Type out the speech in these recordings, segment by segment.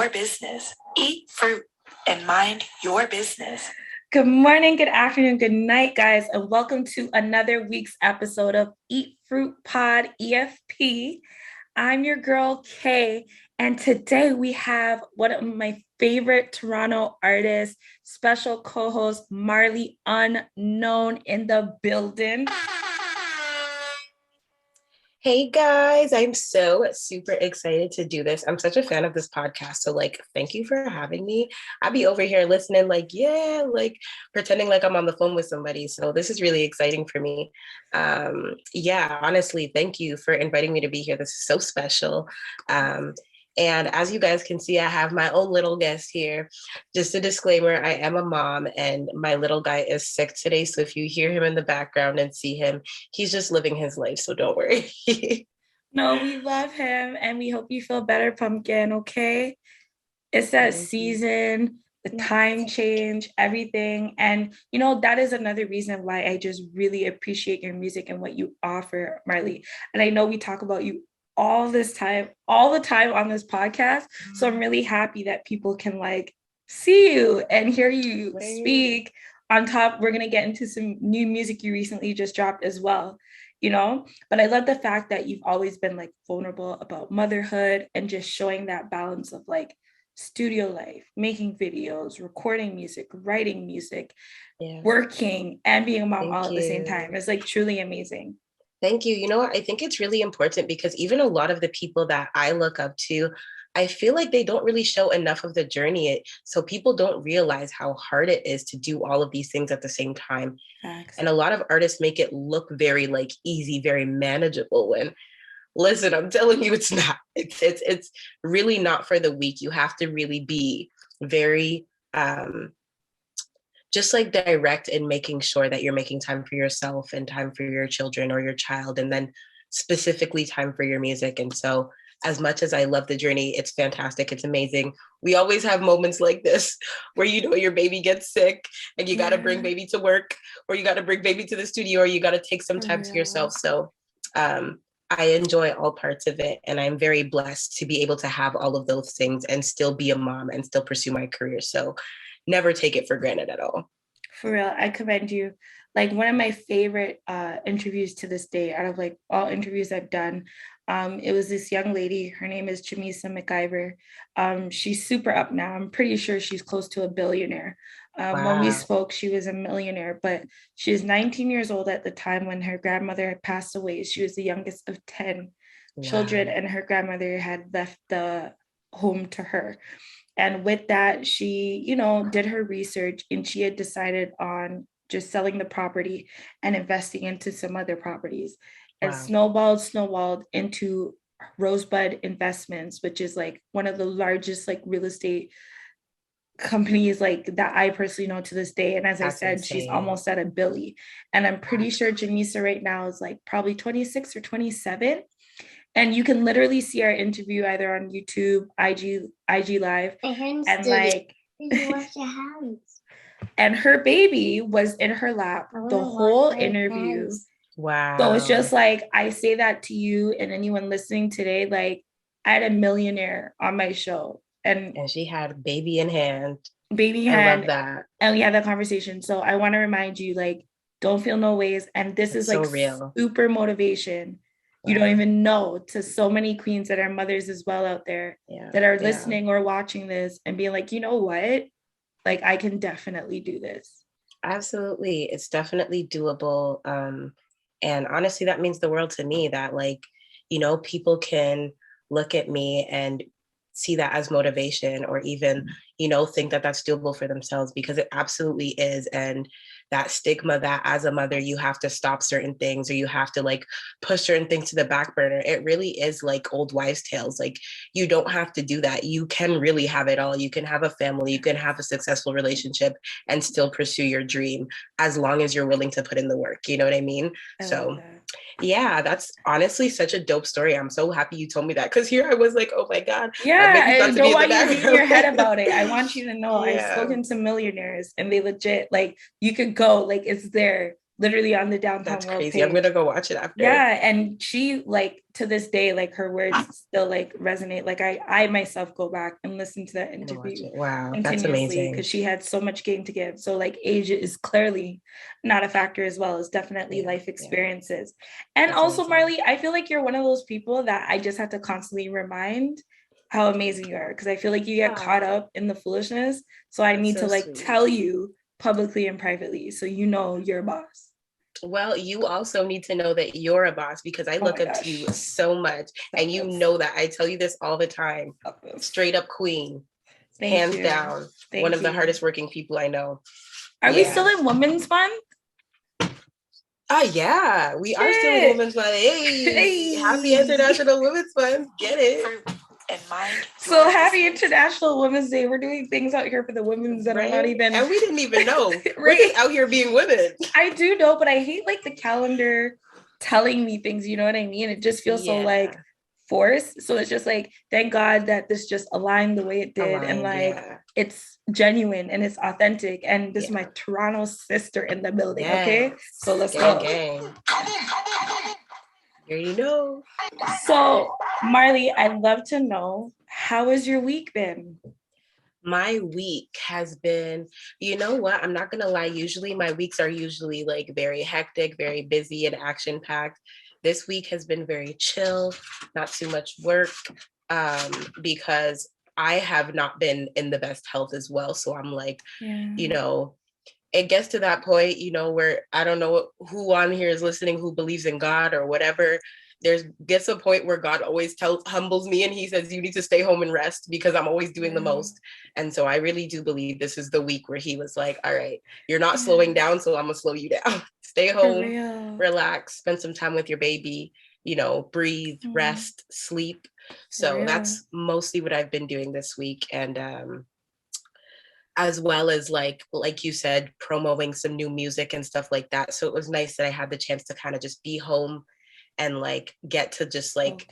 your business. Eat fruit and mind your business. Good morning, good afternoon, good night, guys, and welcome to another week's episode of Eat Fruit Pod EFP. I'm your girl, Kay, and today we have one of my favorite Toronto artists, special co-host Marley Unknxn in the building. Hey guys, I'm so super excited to do this. I'm such a fan of this podcast. So thank you for having me. I'll be over here listening pretending like I'm on the phone with somebody. So this is really exciting for me. Honestly, thank you for inviting me to be here. This is so special. And as you guys can see, I have my own little guest here. Just a disclaimer, I am a mom and my little guy is sick today. So if you hear him in the background and see him, he's just living his life. So don't worry. No, we love him and we hope you feel better, Pumpkin, okay? It's that season, the time change, everything. And, that is another reason why I just really appreciate your music and what you offer, Marley. And I know we talk about you all the time on this podcast. So I'm really happy that people can see you and hear you speak. On top, we're going to get into some new music you recently just dropped as well, but I love the fact that you've always been vulnerable about motherhood and just showing that balance of studio life, making videos, recording music, writing music, working and being a mom all at the same time. It's truly amazing. Thank you. I think it's really important because even a lot of the people that I look up to, I feel like they don't really show enough of the journey. So people don't realize how hard it is to do all of these things at the same time. Thanks. And a lot of artists make it look very easy, very manageable when, listen, I'm telling you, it's not. It's really not for the weak. You have to really be very just direct in making sure that you're making time for yourself and time for your children or your child, and then specifically time for your music. And so as much as I love the journey, it's fantastic. It's amazing. We always have moments like this where, your baby gets sick and you got to bring baby to work, or you got to bring baby to the studio, or you got to take some time to yourself. So I enjoy all parts of it. And I'm very blessed to be able to have all of those things and still be a mom and still pursue my career. So never take it for granted at all. For real, I commend you. One of my favorite interviews to this day, out of all interviews I've done, it was this young lady. Her name is Jamison Macgyver. She's super up now. I'm pretty sure she's close to a billionaire. When we spoke, she was a millionaire, but she was 19 years old at the time when her grandmother had passed away. She was the youngest of 10 children, and her grandmother had left the home to her. And with that, she, did her research, and she had decided on just selling the property and investing into some other properties. And snowballed into Rosebud Investments, which is one of the largest real estate companies that I personally know to this day. And as I said, insane. She's almost at $1 billion. And I'm pretty sure Jamisa right now is probably 26 or 27. And you can literally see our interview either on YouTube, IG Live, and wash your hands. And her baby was in her lap the whole interview. Hands. Wow. So it's just I say that to you and anyone listening today, I had a millionaire on my show. And she had baby in hand. I love that. And we had that conversation. So I want to remind you, don't feel no ways. And this is so real. Super motivation. You don't even know, to so many queens that are mothers as well out there that are listening or watching this and being you know what? I can definitely do this. Absolutely. It's definitely doable. And honestly, that means the world to me that people can look at me and see that as motivation, or even, think that that's doable for themselves, because it absolutely is. And that stigma that as a mother, you have to stop certain things, or you have to push certain things to the back burner. It really is old wives' tales. You don't have to do that. You can really have it all. You can have a family, you can have a successful relationship and still pursue your dream, as long as you're willing to put in the work. You know what I mean? Yeah, that's honestly such a dope story. I'm so happy you told me that, because here I was oh my God. Yeah, I don't want you to be in your head about it. I want you to know I've spoken to millionaires and they legit, you could go, it's there. literally on the Downtown That's World crazy. page. I'm gonna go watch it after. Yeah, and she like to this day, like her words still like resonate. Like I myself go back and listen to that interview Wow, that's continuously amazing. because she had so much game to give. So like age is clearly not a factor as well. It's definitely life experiences. And That's also, amazing. Marley, I feel like you're one of those people that I just have to constantly remind how amazing you are, because I feel like you get caught up in the foolishness. So I need to like sweet. tell you publicly and privately so you know you're a boss. Well, you also need to know that you're a boss, because I look up to you so much. And you know that I tell you this all the time. Straight up queen. Hands down. One of the hardest working people I know. Are we still in Women's Month? Yeah, we are still in Women's Month. Hey, happy International Women's Month. Get it. So happy International Women's Day. We're doing things out here for the women's that are not even, and we didn't even know. We're just out here being women. I do know, but I hate like the calendar telling me things, you know what I mean? It just feels so like forced. So it's just like, thank God that this just aligned the way it did. And like it's genuine and it's authentic. And this is my Toronto sister in the building. Okay. So let's go. Here you know. So Marley, I'd love to know, how has your week been? My week has been, you know what? I'm not gonna lie. Usually my weeks are usually like very hectic, very busy and action packed. This week has been very chill, not too much work, because I have not been in the best health as well. So I'm like, you know, it gets to that point, you know, where I don't know who on here is listening who believes in God or whatever. Gets a point where God always humbles me and he says, you need to stay home and rest because I'm always doing the most. And so I really do believe this is the week where he was like, all right, you're not slowing down, so I'm gonna slow you down. Stay home, relax, spend some time with your baby, you know, breathe, rest, sleep. So that's mostly what I've been doing this week. And as well as like you said, promoting some new music and stuff like that. So it was nice that I had the chance to kind of just be home and like get to just like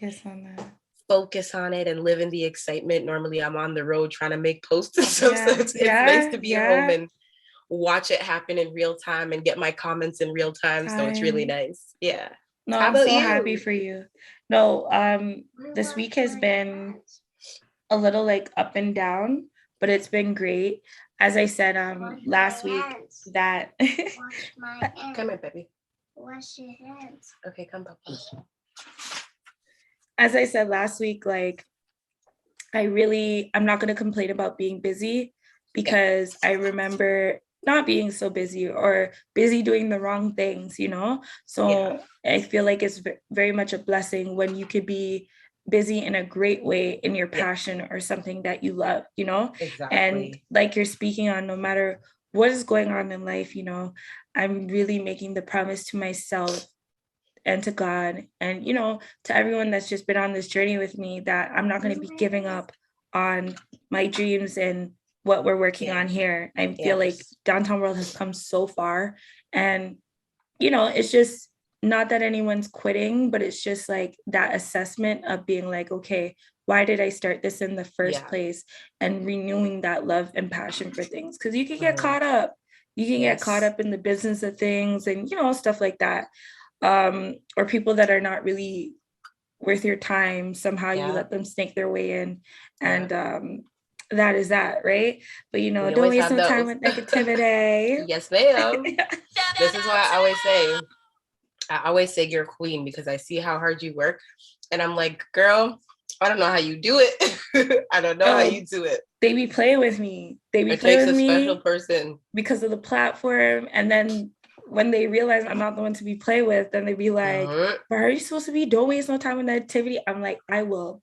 focus on it and live in the excitement. Normally I'm on the road trying to make posts and stuff. So it's nice to be home and watch it happen in real time and get my comments in real time. So it's really nice. Yeah. No, I'm so happy for you. No, this week has been a little like up and down, but it's been great. As I said last week that come here, baby. Wash your hands. Okay, come Papa. As I said last week, like I'm not going to complain about being busy, because I remember not being so busy or busy doing the wrong things, you know? So I feel like it's very much a blessing when you could be busy in a great way in your passion or something that you love, you know? Exactly. And like you're speaking on, no matter what is going on in life, you know, I'm really making the promise to myself and to God and, you know, to everyone that's just been on this journey with me, that I'm not going to be giving up on my dreams and what we're working on here. I feel like Downtown World has come so far, and, you know, it's just not that anyone's quitting, but it's just like that assessment of being like, okay, why did I start this in the first place, and renewing that love and passion for things. Because you can get caught up. You can get caught up in the business of things and, you know, stuff like that. Or people that are not really worth your time. Somehow you let them snake their way in. And that is that, right? But, you know, don't waste no time with negativity. Yes, ma'am. This is why I always say you're a queen, because I see how hard you work. And I'm like, girl, I don't know how you do it. I don't know how you do it. They be playing with me. It takes a special person because of the platform. And then when they realize I'm not the one to be played with, then they be like, but are you supposed to be? Don't waste no time with negativity. I'm like, I will.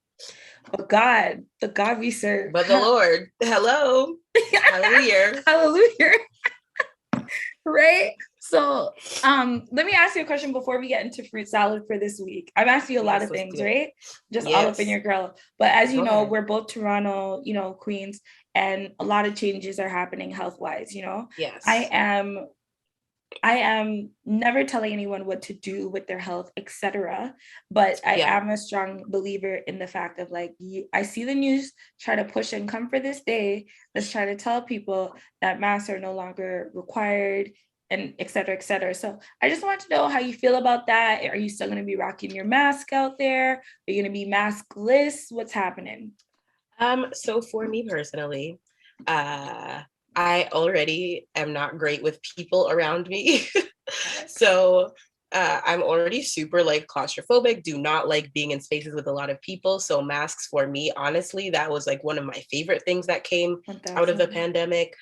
But God, the God we serve. But the Lord, hello. Hallelujah. Hallelujah. Right? So let me ask you a question before we get into fruit salad for this week. I've asked you a lot of things, right? Just all up in your grill. But as you know, we're both Toronto, you know, queens, and a lot of changes are happening health-wise, you know? Yes. I am never telling anyone what to do with their health, etc. But I am a strong believer in the fact of like, I see the news try to push and come for this day. Let's try to tell people that masks are no longer required and et cetera, et cetera. So I just want to know how you feel about that. Are you still going to be rocking your mask out there? Are you going to be maskless? What's happening? So for me personally, I already am not great with people around me. So I'm already super like claustrophobic, do not like being in spaces with a lot of people. So masks for me, honestly, that was like one of my favorite things that came out of the pandemic.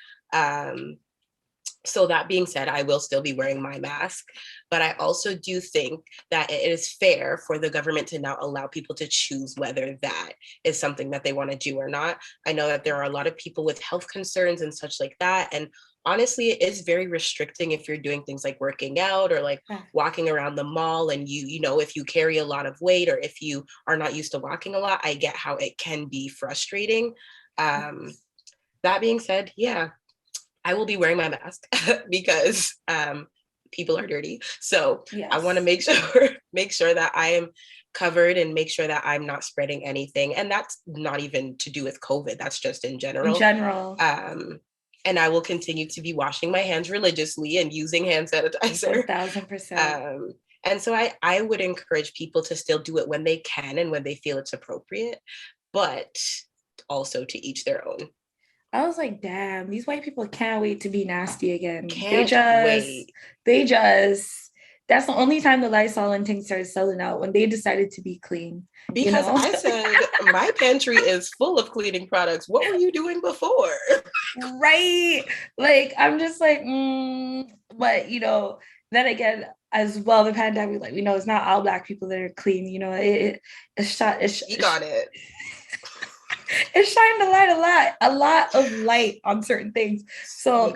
So that being said, I will still be wearing my mask, but I also do think that it is fair for the government to now allow people to choose whether that is something that they want to do or not. I know that there are a lot of people with health concerns and such like that. And honestly, it is very restricting if you're doing things like working out or like walking around the mall and you know, if you carry a lot of weight or if you are not used to walking a lot, I get how it can be frustrating. That being said, yeah, I will be wearing my mask because people are dirty. So I want to make sure that I am covered and make sure that I'm not spreading anything. And that's not even to do with COVID. That's just in general. And I will continue to be washing my hands religiously and using hand sanitizer. 1000%. And so I would encourage people to still do it when they can and when they feel it's appropriate, but also to each their own. I was like, damn, these white people can't wait to be nasty again. Can't wait. That's the only time the Lysol and things started selling out, when they decided to be clean. Because I said, my pantry is full of cleaning products. What were you doing before? Right. Like, I'm just like, but then again, as well, the pandemic, like, we know it's not all Black people that are clean, it's got it. It shined a lot of light on certain things. So,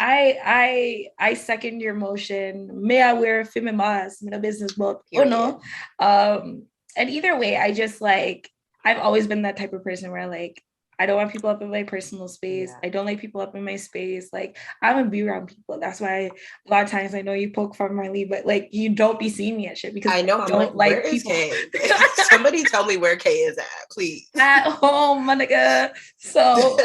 I second your motion. May I wear a film mask in a business book? Or no. And either way, I just like, I've always been that type of person where like, I don't want people up in my personal space. Yeah. I don't like people up in my space. Like, I want to be around people. That's why a lot of times I know you poke fun Marley, but like, you don't be seeing me at shit because I know I don't like where people. Is Kay? Somebody tell me where Kay is at, please. At home, my nigga. So.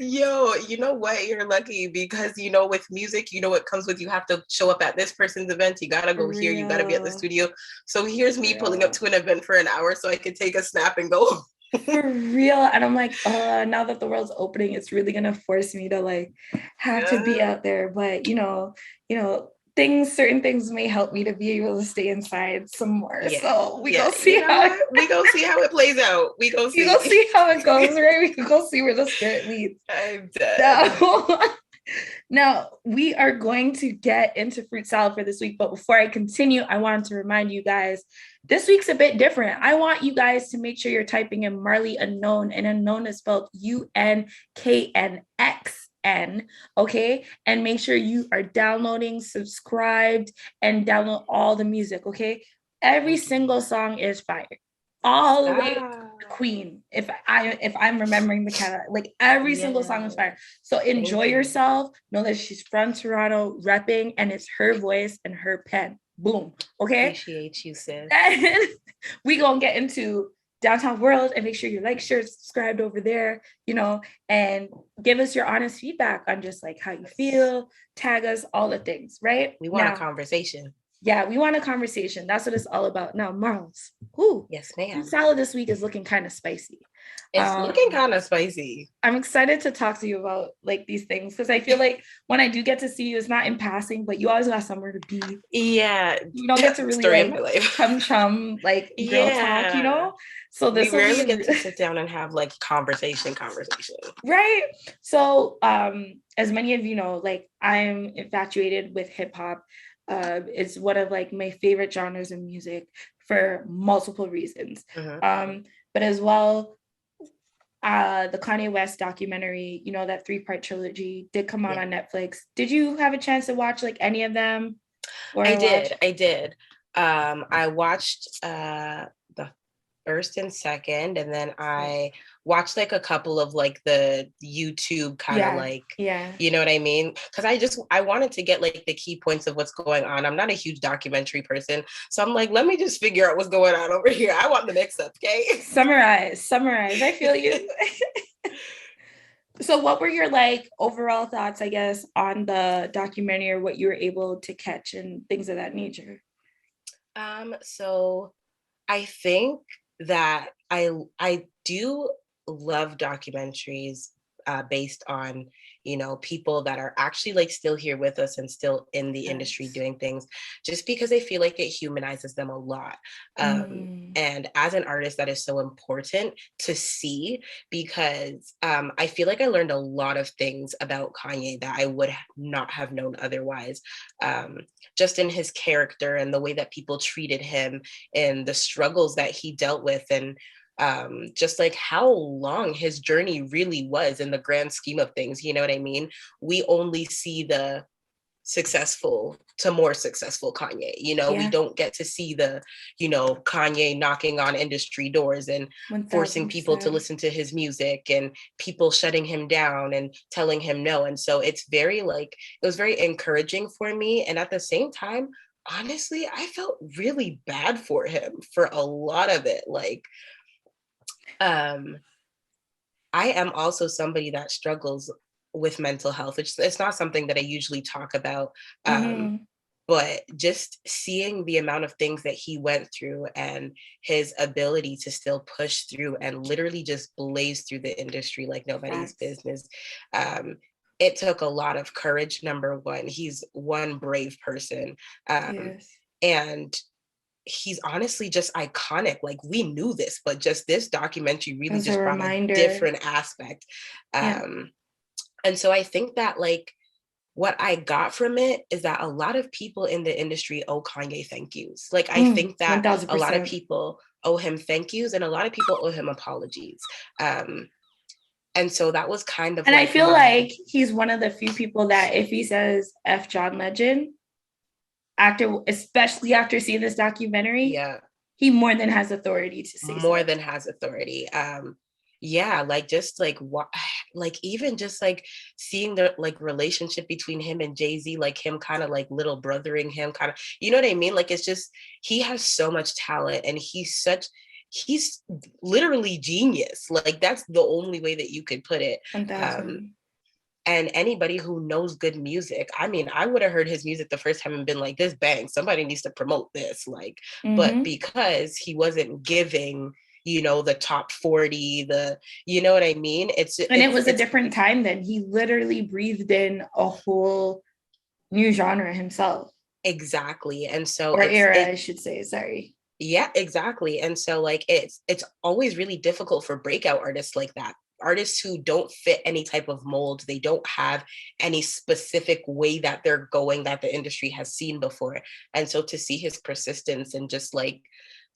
Yo, you know what? You're lucky because, with music, it comes with, you have to show up at this person's event. You got to go here. You got to be at the studio. So here's me pulling up to an event for an hour so I can take a snap and go home. For real. And I'm like, now that the world's opening, it's really going to force me to like have to be out there. But, certain things may help me to be able to stay inside some more. Yeah. So we go see how it plays out. We go see how it goes, right? We go see where the spirit leads. I'm dead. Now we are going to get into fruit salad for this week, but before I continue, I wanted to remind you guys, this week's a bit different. I want you guys to make sure you're typing in Marley Unknxn, and Unknown is spelled UNKNXN, okay? And make sure you are downloading, subscribed, and download all the music, okay? Every single song is fire. All the way to Queen, if I'm remembering the catalog, like every single song is fire. So enjoy yourself. Know that she's from Toronto, repping, and it's her voice and her pen. Boom. Okay. Appreciate you, sis. And we gonna get into Downtown World, and make sure you like, share, subscribed over there, and give us your honest feedback on just like how you feel, tag us, all the things, right? We want a conversation. Yeah, we want a conversation. That's what it's all about. Now, Marls, yes, ma'am. Salad this week is looking kind of spicy. It's looking kind of spicy. I'm excited to talk to you about like these things because I feel like when I do get to see you, it's not in passing, but you always got somewhere to be. Yeah, you don't get to really like chum like girl talk, So this we rarely get to sit down and have like conversation, right? So, as many of you know, like I'm infatuated with hip hop. It's one of like my favorite genres of music for multiple reasons. But as well, the Kanye West documentary, that 3-part trilogy did come out on Netflix. Did you have a chance to watch like any of them? I did. I watched the first and second, and then I watched like a couple of like the YouTube kind of like, you know what I mean? Because I wanted to get like the key points of what's going on. I'm not a huge documentary person, so I'm like, let me just figure out what's going on over here. I want the mix up, okay? Summarize. I feel you. So what were your like overall thoughts, I guess, on the documentary or what you were able to catch and things of that nature? So I think that I do love documentaries based on, you know, people that are actually like still here with us and still in the industry Yes. doing things, just because I feel like it humanizes them a lot. And as an artist, that is so important to see, because I feel like I learned a lot of things about Kanye that I would not have known otherwise. Just in his character and the way that people treated him and the struggles that he dealt with, and just like how long his journey really was in the grand scheme of things. You know what I mean? We only see the successful to more successful Kanye. You know, we Yeah, don't get to see the, you know, Kanye knocking on industry doors and forcing people to 1000%. listen to his music and people shutting him down and telling him no. And so it's very like, it was very encouraging for me. And at the same time, honestly, I felt really bad for him for a lot of it. Like, um, I am also somebody that struggles with mental health. It's not something that I usually talk about. Um, Mm-hmm. but just seeing the amount of things that he went through and his ability to still push through and literally just blaze through the industry like nobody's Facts. business. Um, it took a lot of courage, number one. He's one brave person. Um, Yes. and he's honestly just iconic. Like, we knew this, but just this documentary really As a just brought a reminder. different aspect. Yeah. And so I think that like what I got from it is that a lot of people in the industry owe Kanye thank yous. Like, I think that a lot of 1000%. people owe him thank yous and a lot of people owe him apologies. Um, and so that was kind of And I like feel my, like he's one of the few people that if he says F John Legend, after especially after seeing this documentary, yeah, he more than has authority to say more so. than has authority. Yeah, like just like what, like even just like seeing the like relationship between him and Jay-Z, like him kind of like little brothering him, kind of, you know what I mean? Like, it's just, he has so much talent and he's literally genius. Like, that's the only way that you could put it. Um, 1000. and anybody who knows good music, I mean, I would have heard his music the first time and been like, this bang, somebody needs to promote this. Like, but Mm-hmm. because he wasn't giving, you know, the top 40, the, you know what I mean? And it was a different time then. He literally breathed in a whole new genre himself. exactly. And so Or era, I should say. Sorry. yeah, exactly. And so like it's always really difficult for breakout artists like that. Artists who don't fit any type of mold, they don't have any specific way that they're going that the industry has seen before. And so to see his persistence and just like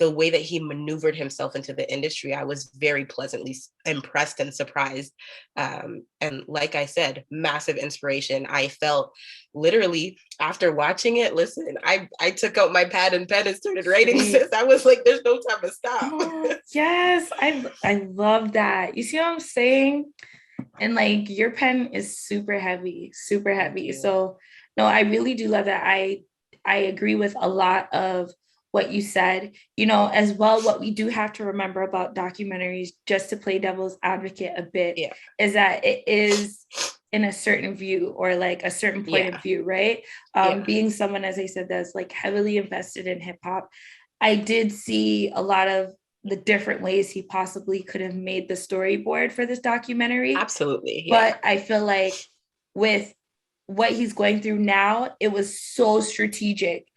the way that he maneuvered himself into the industry, I was very pleasantly impressed and surprised. And like I said, massive inspiration. I felt literally after watching it, listen, I took out my pad and pen and started writing, sis. I was like, there's no time to stop. Oh, yes, I love that. You see what I'm saying? And like your pen is super heavy, super heavy. So no, I really do love that. I agree with a lot of what you said. You know, as well, what we do have to remember about documentaries, just to play devil's advocate a bit, Yeah. is that it is in a certain view or like a certain point of view, right? Being someone, as I said, that's like heavily invested in hip hop, I did see a lot of the different ways he possibly could have made the storyboard for this documentary. Absolutely. Yeah. But I feel like with what he's going through now, it was so strategic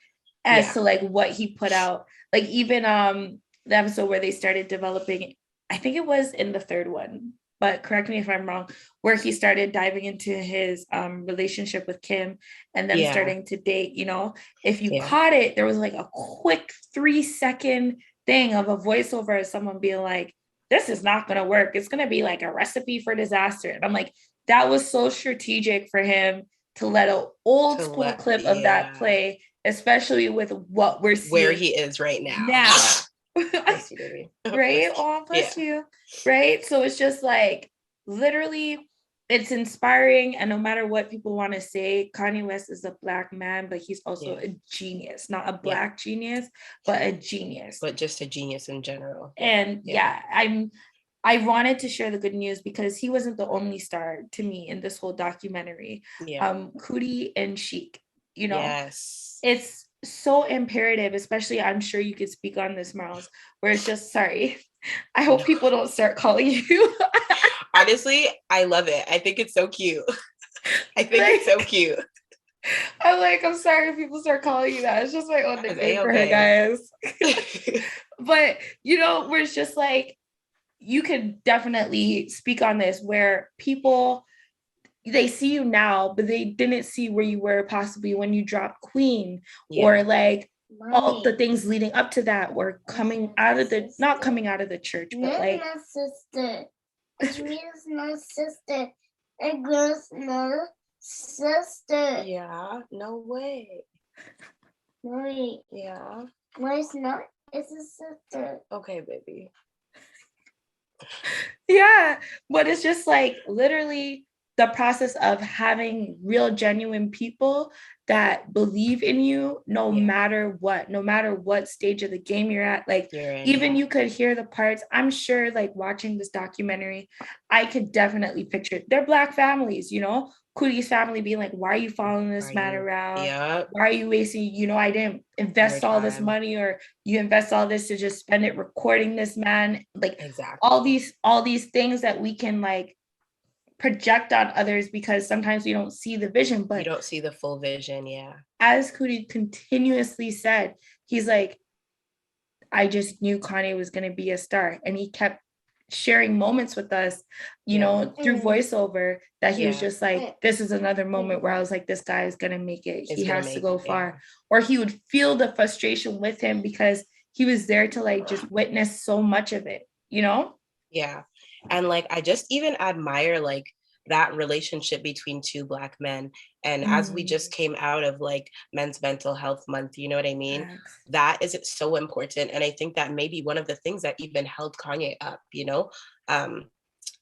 as to like what he put out. Like even the episode where they started developing, I think it was in the third one, but correct me if I'm wrong, where he started diving into his relationship with Kim and then starting to date, you know, if you caught it, there was like a quick 3-second thing of a voiceover of someone being like, this is not going to work. It's going to be like a recipe for disaster. And I'm like, that was so strategic for him to let an old school clip of that play, especially with what we're seeing. Where he is right now. Right? Oh, bless you. Right? So it's just like, literally, it's inspiring. And no matter what people want to say, Kanye West is a Black man, but he's also a genius. Not a Black genius, but a genius. But just a genius in general. And I wanted to share the good news because he wasn't the only star to me in this whole documentary. Cootie and Chic, you know, yes, it's so imperative, especially I'm sure you could speak on this, Miles, where it's just sorry. I hope people don't start calling you. Honestly, I love it. I think it's so cute. I think it's so cute. I'm like, I'm sorry if people start calling you that. It's just my own nickname for her, guys. But, you know, where it's just like, you could definitely speak on this where people, they see you now, but they didn't see where you were possibly when you dropped Queen or like all the things leading up to that were coming out of the, not coming out of the church, but like. My sister. It's my sister. And girl's not sister. Yeah, no way. Wait. Yeah. No, it's not. It's a sister. Okay, baby. Yeah, but it's just like literally the process of having real genuine people that believe in you no matter what stage of the game you're at. Like even you could hear the parts. I'm sure like watching this documentary, I could definitely picture they're Black families, you know, Cootie's family being like, why are you following this man around? Yep. Why are you wasting, you know, I didn't invest all this money, or you invest all this to just spend it recording this man. Like all these things that we can like project on others because sometimes we don't see the vision, but you don't see the full vision. Yeah. As Cootie continuously said, he's like, I just knew Kanye was going to be a star. And he kept sharing moments with us, you know, through voiceover that he was just like, this is another moment where I was like, this guy is going to make it. He has to go far. Or he would feel the frustration with him because he was there to like just witness so much of it, you know? Yeah. And like, I just even admire like that relationship between two Black men. And as we just came out of like Men's Mental Health Month, you know what I mean? That is so important. And I think that may be one of the things that even held Kanye up, you know,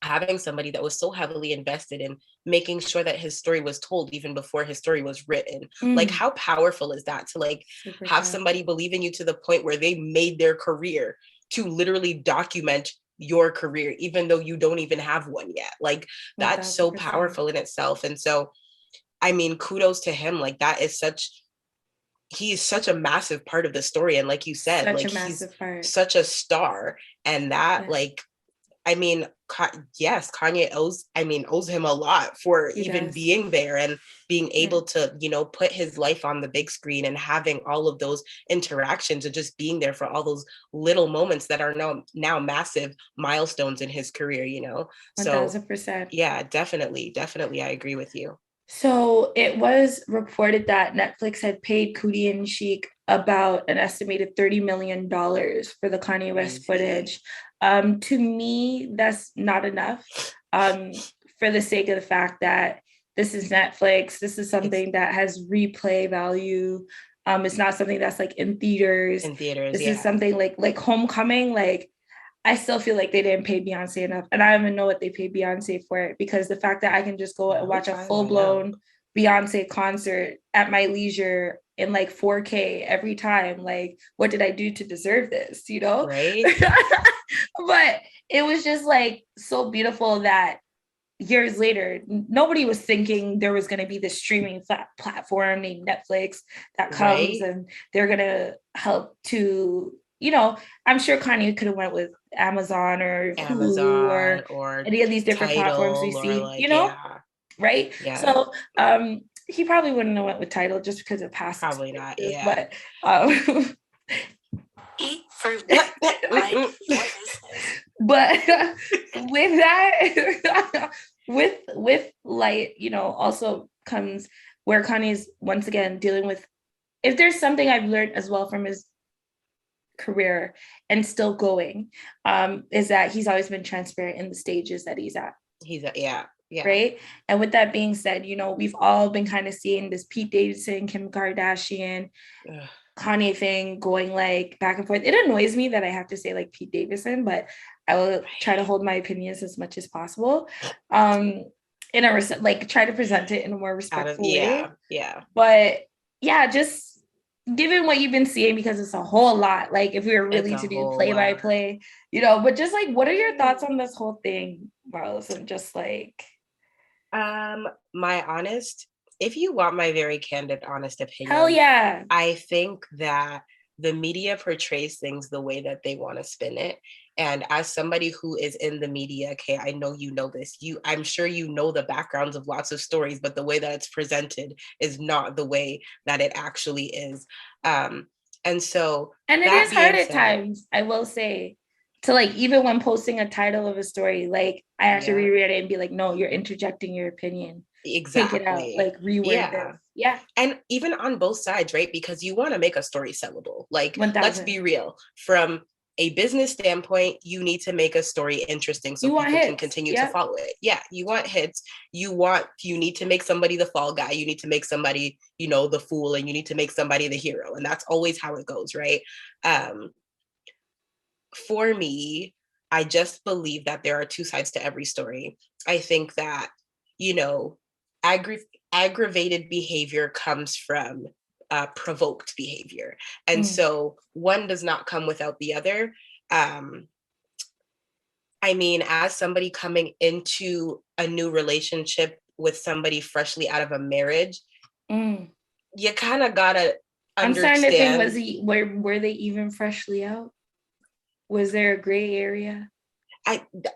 having somebody that was so heavily invested in making sure that his story was told even before his story was written. Like, how powerful is that to like have somebody believe in you to the point where they made their career to literally document your career, even though you don't even have one yet. Like that's 100%. So powerful in itself. And so, I mean, kudos to him. Like that is he is such a massive part of the story. And like you said, like he's such a star. And that like, I mean, yes, Kanye owes him a lot for even being there and being able to, you know, put his life on the big screen and having all of those interactions and just being there for all those little moments that are now massive milestones in his career, you know? 1000%. Yeah, definitely. I agree with you. So it was reported that Netflix had paid Cootie and Chic about an estimated $30 million for the Kanye West footage. To me, that's not enough for the sake of the fact that this is Netflix. This is something that has replay value. It's not something that's like in theaters. This is something like Homecoming. Like I still feel like they didn't pay Beyonce enough. And I don't even know what they paid Beyonce for it, because the fact that I can just go and watch a full-blown Beyonce concert at my leisure in like 4K every time, like what did I do to deserve this, you know? Right. But it was just like so beautiful that years later, nobody was thinking there was going to be this streaming platform named Netflix that comes and they're going to help to, you know, I'm sure Kanye could have went with Amazon or Hulu or any of these different platforms we see, like, you know, right? Yeah. So he probably wouldn't have went with Tidal just because of past. Probably not, yeah. But eat fruit. But with that, with light, you know, also comes where Kanye's once again dealing with. If there's something I've learned as well from his career and still going, is that he's always been transparent in the stages that he's at. Yeah. Right. And with that being said, you know, we've all been kind of seeing this Pete Davidson, Kim Kardashian, Kanye thing going like back and forth. It annoys me that I have to say like Pete Davidson, but I will try to hold my opinions as much as possible. In a like try to present it in a more respectful way. Yeah. But yeah, just given what you've been seeing, because it's a whole lot, like if we were really to do play by play, you know, but just like, what are your thoughts on this whole thing, Marlos? And just like, if you want my very candid, honest opinion, hell yeah. I think that the media portrays things the way that they want to spin it. And as somebody who is in the media, okay, I know you know this. I'm sure you know the backgrounds of lots of stories, but the way that it's presented is not the way that it actually is. And it is hard at times, I will say, to like, even when posting a title of a story, like I have to reread it and be like, no, you're interjecting your opinion. Exactly. Take it out, like reword this. Yeah. And even on both sides, right? Because you want to make a story sellable. Like, 1,000. Let's be real. From a business standpoint, you need to make a story interesting so people can continue to follow it. Yeah, you want hits. You need to make somebody the fall guy. You need to make somebody, the fool, and you need to make somebody the hero. And that's always how it goes, right? For me, I just believe that there are two sides to every story. I think that, aggravated behavior comes from provoked behavior. And so one does not come without the other. As somebody coming into a new relationship with somebody freshly out of a marriage, you kind of gotta understand. I'm starting to think, were they even freshly out? Was there a gray area?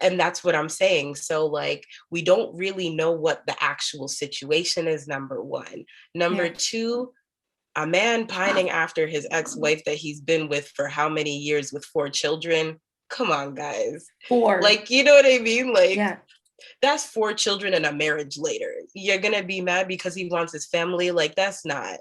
And that's what I'm saying. So like, we don't really know what the actual situation is, number one. Number two, a man pining after his ex-wife that he's been with for how many years with 4 children? Come on, guys. 4. Like, you know what I mean? Like, that's 4 children and a marriage later. You're gonna be mad because he wants his family? Like, that's not,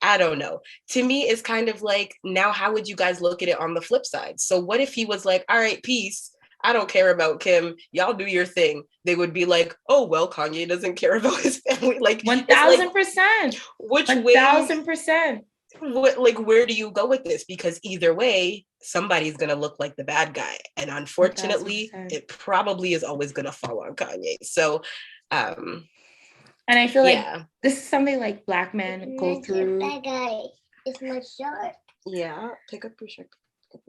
I don't know. To me, it's kind of like, now how would you guys look at it on the flip side? So what if he was like, all right, peace. I don't care about Kim. Y'all do your thing. They would be like, oh, well, Kanye doesn't care about his family. Like 1,000%. Which 1,000%. Where do you go with this? Because either way, somebody's going to look like the bad guy. And unfortunately, 1,000%. It probably is always going to fall on Kanye. So, and I feel like this is something like Black men go through. That guy is my shirt. Yeah, pick up your shirt.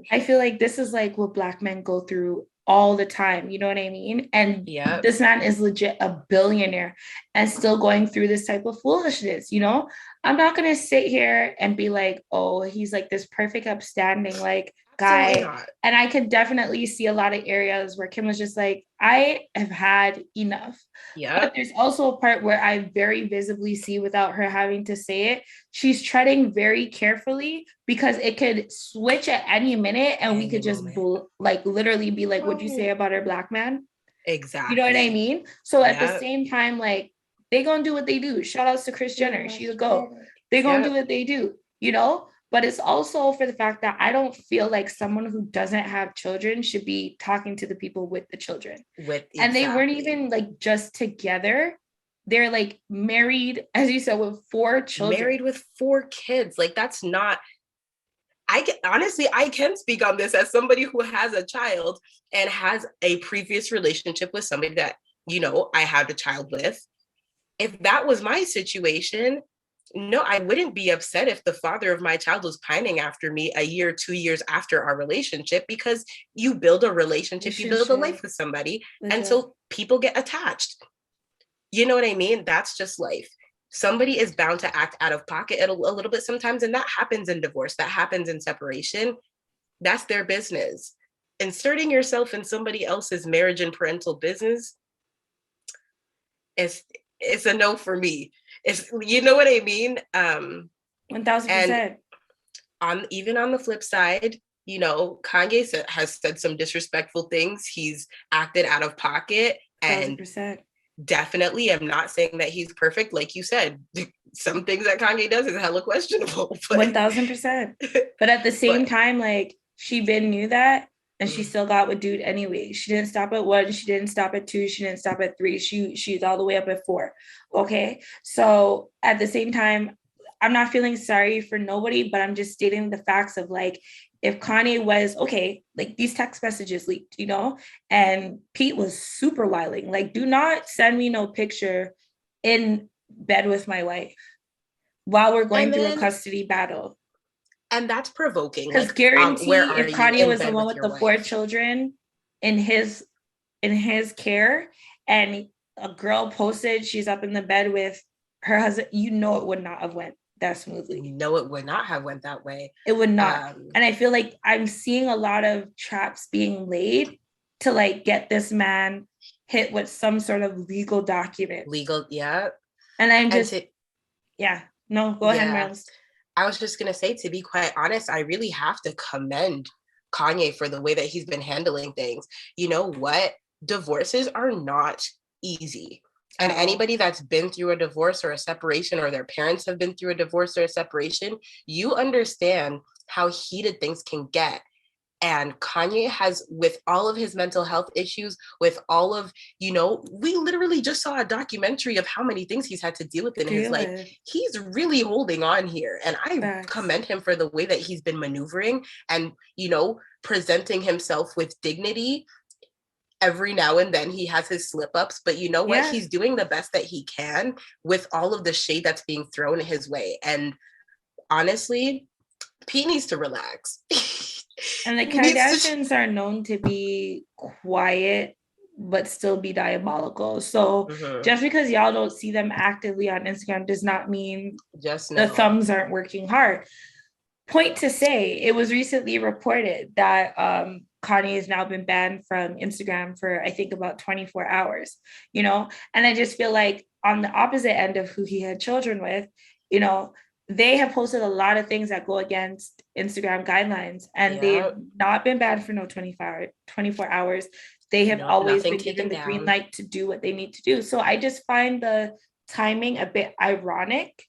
I feel like this is like what Black men go through all the time. You know what I mean? And this man is legit a billionaire and still going through this type of foolishness. I'm not going to sit here and be like, oh, he's like this perfect, upstanding like guy. And I could definitely see a lot of areas where Kim was just like, I have had enough. But there's also a part where I very visibly see, without her having to say it, she's treading very carefully because it could switch at any minute and we could just literally be like, what'd you say about our Black man? Exactly. You know what I mean? So at the same time, like, they gonna do what they do. Shout outs to Kris Jenner. She's a GOAT. They gonna do what they do, But it's also for the fact that I don't feel like someone who doesn't have children should be talking to the people with the children. And they weren't even like just together. They're like married, as you said, with 4 children. Married with 4 kids. Like, that's not, I can speak on this as somebody who has a child and has a previous relationship with somebody that, I had a child with. If that was my situation, no, I wouldn't be upset if the father of my child was pining after me a year, 2 years after our relationship, because you build a relationship, you build a life with somebody. And so people get attached. You know what I mean? That's just life. Somebody is bound to act out of pocket a little bit sometimes. And that happens in divorce. That happens in separation. That's their business. Inserting yourself in somebody else's marriage and parental business, it's a no for me. You know what I mean? 1,000%. And even on the flip side, Kanye has said some disrespectful things. He's acted out of pocket. 1,000%. And definitely, I'm not saying that he's perfect. Like you said, some things that Kanye does is hella questionable. 1,000%. But at the same time, like, she been knew that. And she still got with dude anyway. She didn't stop at 1. She didn't stop at 2. She didn't stop at 3. She's all the way up at 4. Okay. So at the same time, I'm not feeling sorry for nobody, but I'm just stating the facts of like, if Kanye was like these text messages leaked, and Pete was super wilding. Like, do not send me no picture in bed with my wife. while we're going And through a then- custody battle. And that's provoking. Because Like, guarantee where are if you Kanye in was the bed one with with your the 4 wife? children in his care, and a girl posted she's up in the bed with her husband, you know it would not have went that smoothly. No, it would not have went that way. It would not. And I feel like I'm seeing a lot of traps being laid to like get this man hit with some sort of legal document. Yeah. And I'm just, yeah. No, go ahead, Miles. I was just going to say, to be quite honest, I really have to commend Kanye for the way that he's been handling things. You know what? Divorces are not easy. And anybody that's been through a divorce or a separation, or their parents have been through a divorce or a separation, you understand how heated things can get. And Kanye has, with all of his mental health issues, with all of, you know, we literally just saw a documentary of how many things he's had to deal with in his life. He's really holding on here. And I commend him for the way that he's been maneuvering and, you know, presenting himself with dignity. Every now and then he has his slip ups, but you know what? He's doing the best that he can with all of the shade that's being thrown his way. And honestly, Pete needs to relax. And the Kardashians are known to be quiet, but still be diabolical. So just because y'all don't see them actively on Instagram does not mean the thumbs aren't working hard. Point to say, it was recently reported that Kanye has now been banned from Instagram for, I think, about 24 hours, you know? And I just feel like on the opposite end of who he had children with, you know, they have posted a lot of things that go against Instagram guidelines, and they've not been banned for 24 hours. They have always been given the green light to do what they need to do. So I just find the timing a bit ironic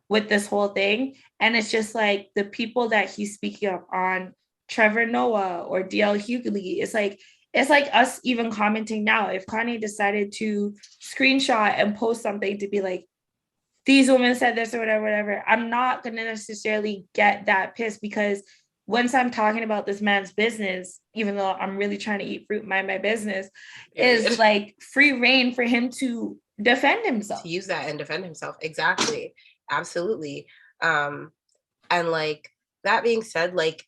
with this whole thing. And it's just like the people that he's speaking of on Trevor Noah or DL Hughley, it's like us even commenting now. If Kanye decided to screenshot and post something to be like, these women said this or whatever, I'm not going to necessarily get that pissed, because once I'm talking about this man's business, even though I'm really trying to eat fruit, mind my business, is like free reign for him to defend himself. To use that and defend himself. Exactly. Absolutely. And like, that being said, like,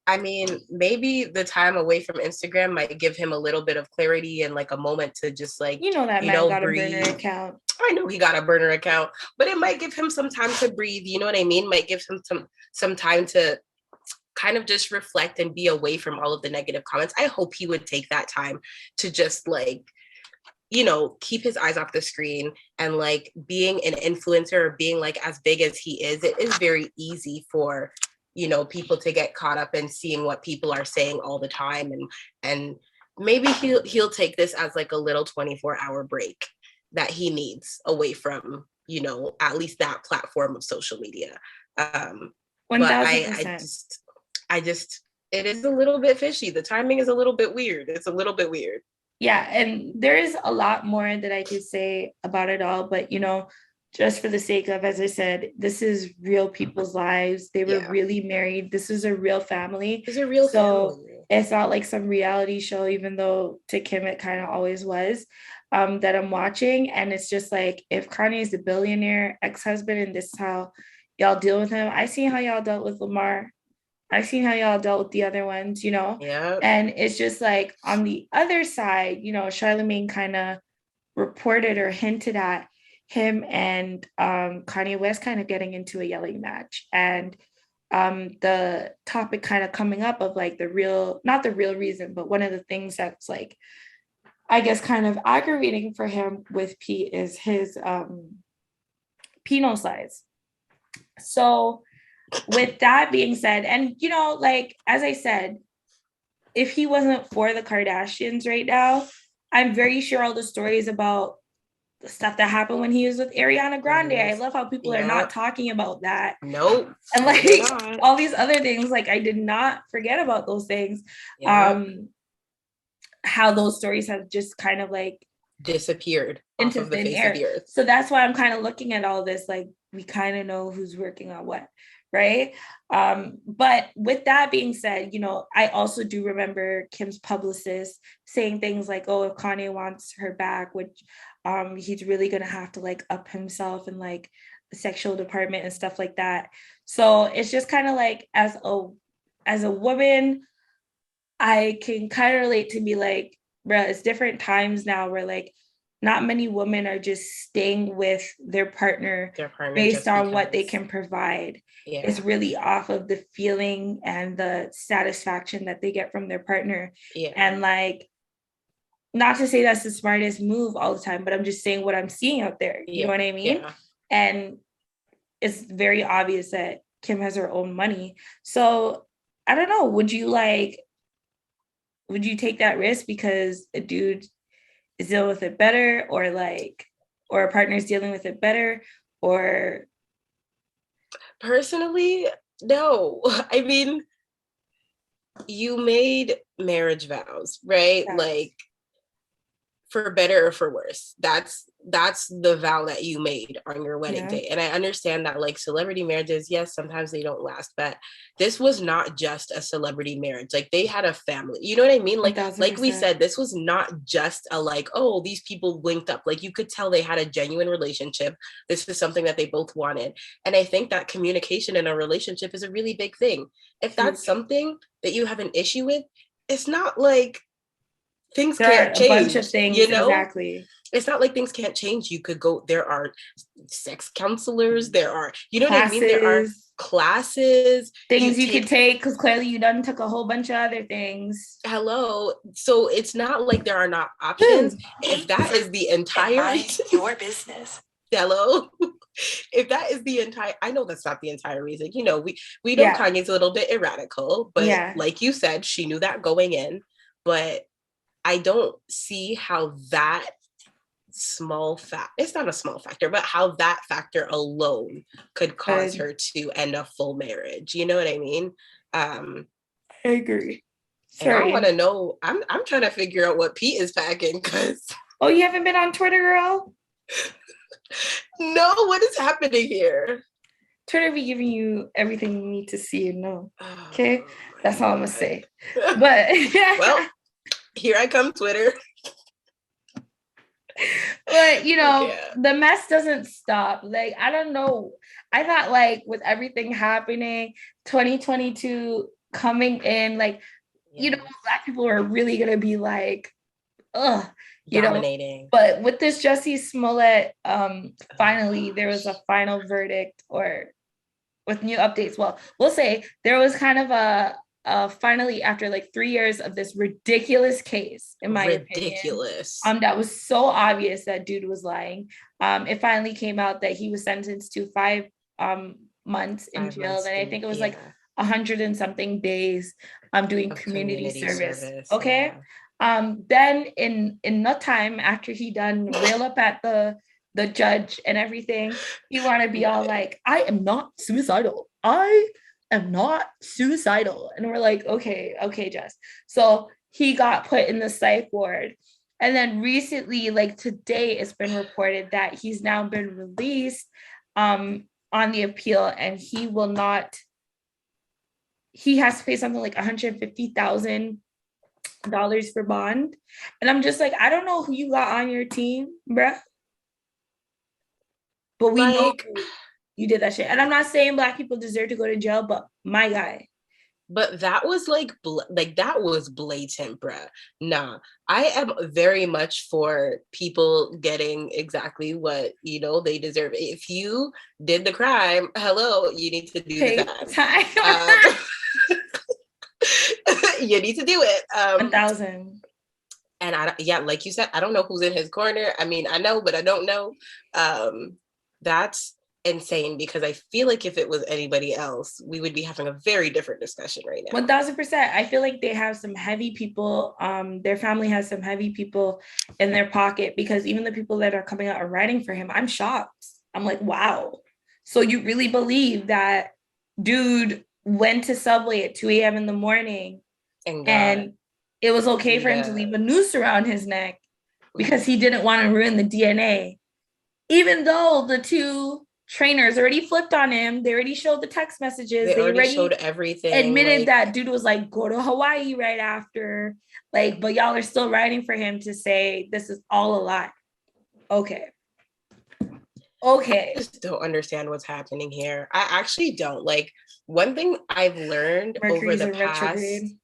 I mean, maybe the time away from Instagram might give him a little bit of clarity and like a moment to just like, that man got breathe. A burner account. I know he got a burner account, but it might give him some time to breathe. You know what I mean? Might give him some time to kind of just reflect and be away from all of the negative comments. I hope he would take that time to just like, you know, keep his eyes off the screen. And like, being an influencer or being like as big as he is, it is very easy for, you know, people to get caught up in seeing what people are saying all the time. And maybe he'll take this as like a little 24-hour break that he needs away from, you know, at least that platform of social media. 1000%. But I just, it is a little bit fishy. The timing is a little bit weird. It's a little bit weird. Yeah. And there is a lot more that I could say about it all, but, you know, just for the sake of, as I said, this is real people's lives. They were really married. This is a real family. It's a real family. It's not like some reality show, even though to Kim it kind of always was, that I'm watching. And it's just like, if Kanye is a billionaire ex-husband and this is how y'all deal with him, I seen how y'all dealt with Lamar. I've seen how y'all dealt with the other ones, you know? Yeah. And it's just like on the other side, you know, Charlemagne kind of reported or hinted at him and Kanye West kind of getting into a yelling match. And the topic kind of coming up of like not the real reason, but one of the things that's like, I guess, kind of aggravating for him with Pete is his penal size. So with that being said, and, you know, like, as I said, if he wasn't for the Kardashians right now, I'm very sure all the stories about the stuff that happened when he was with Ariana Grande, I love how people are not talking about that. Nope. And like all these other things, like I did not forget about those things. How those stories have just kind of like disappeared into off of the thin face air. of the earth. So that's why I'm kind of looking at all this, like we kind of know who's working on what, right? But with that being said, you know, I also do remember Kim's publicist saying things like, oh, if Kanye wants her back, which he's really gonna have to like up himself and like sexual department and stuff like that. So it's just kind of like, as a woman, I can kind of relate to be like, bruh, it's different times now where like not many women are just staying with their partner based on what they can provide. Yeah. It's really off of the feeling and the satisfaction that they get from their partner. Yeah. And like, not to say that's the smartest move all the time, but I'm just saying what I'm seeing out there. You know what I mean? Yeah. And it's very obvious that Kim has her own money. So I don't know, would you take that risk because a dude is dealing with it better, or a partner is dealing with it better? Or personally, no. I mean, you made marriage vows, right? Yes. Like, for better or for worse. That's the vow that you made on your wedding day. And I understand that like celebrity marriages, yes, sometimes they don't last, but this was not just a celebrity marriage. Like they had a family. You know what I mean? Like 1,000%. Like we said, this was not just a like, oh, these people linked up. Like you could tell they had a genuine relationship. This is something that they both wanted. And I think that communication in a relationship is a really big thing. If that's something that you have an issue with, it's not like things can't change. A bunch of things, you know? Exactly. It's not like things can't change. You could go, there are sex counselors, there are, you know classes, what I mean? There are classes. Things you could take, because clearly you done took a whole bunch of other things. Hello. So it's not like there are not options. If that is the entire reason. Your business. Hello. If that is the entire, I know that's not the entire reason. You know, we know Kanye's a little bit erratical, but like you said, she knew that going in, but I don't see how that it's not a small factor, but how that factor alone could cause her to end a full marriage. You know what I mean? I agree. And I want to know, I'm trying to figure out what Pete is packing, because... Oh, you haven't been on Twitter, girl? No, what is happening here? Twitter be giving you everything you need to see and know. Okay? That's all I'm going to say. But... Well, here I come, Twitter. But, you know, the mess doesn't stop. Like, I don't know. I thought, like, with everything happening, 2022 coming in, like, you know, Black people are really going to be like, you dominating. Know? But with this Jussie Smollett, finally, there was a final verdict, or with new updates. Well, we'll say there was kind of a finally, after like 3 years of this ridiculous case, in my opinion, that was so obvious that dude was lying. It finally came out that he was sentenced to 5 months in jail, and I think it was like 100 and something days doing community service. Okay. Then in no time after he done rail up at the judge and everything, he want to be all like, I am not suicidal. I am not suicidal. And we're like, okay, Jess. So he got put in the psych ward. And then recently, like today, it's been reported that he's now been released on the appeal, and he has to pay something like $150,000 for bond. And I'm just like, I don't know who you got on your team, bruh. But we know you did that shit. And I'm not saying Black people deserve to go to jail, but my guy. But that was that was blatant, bruh. Nah, I am very much for people getting exactly what, you know, they deserve. If you did the crime, hello, you need to do the time. You need to do it. 1,000. And like you said, I don't know who's in his corner. I mean, I know, but I don't know. That's insane, because I feel like if it was anybody else, we would be having a very different discussion right now. 1,000%. I feel like they have some heavy people. Their family has some heavy people in their pocket, because even the people that are coming out and writing for him, I'm shocked. I'm like, wow. So you really believe that dude went to Subway at 2 a.m. in the morning and it was okay for him to leave a noose around his neck because he didn't want to ruin the DNA, even though the two trainers already flipped on him. They already showed the text messages. They already showed everything. Admitted that dude was like, go to Hawaii right after. Like, but y'all are still writing for him to say this is all a lie. Okay. Okay. I just don't understand what's happening here. I actually don't. Like, one thing I've learned Mercury's over the in past, retrograde.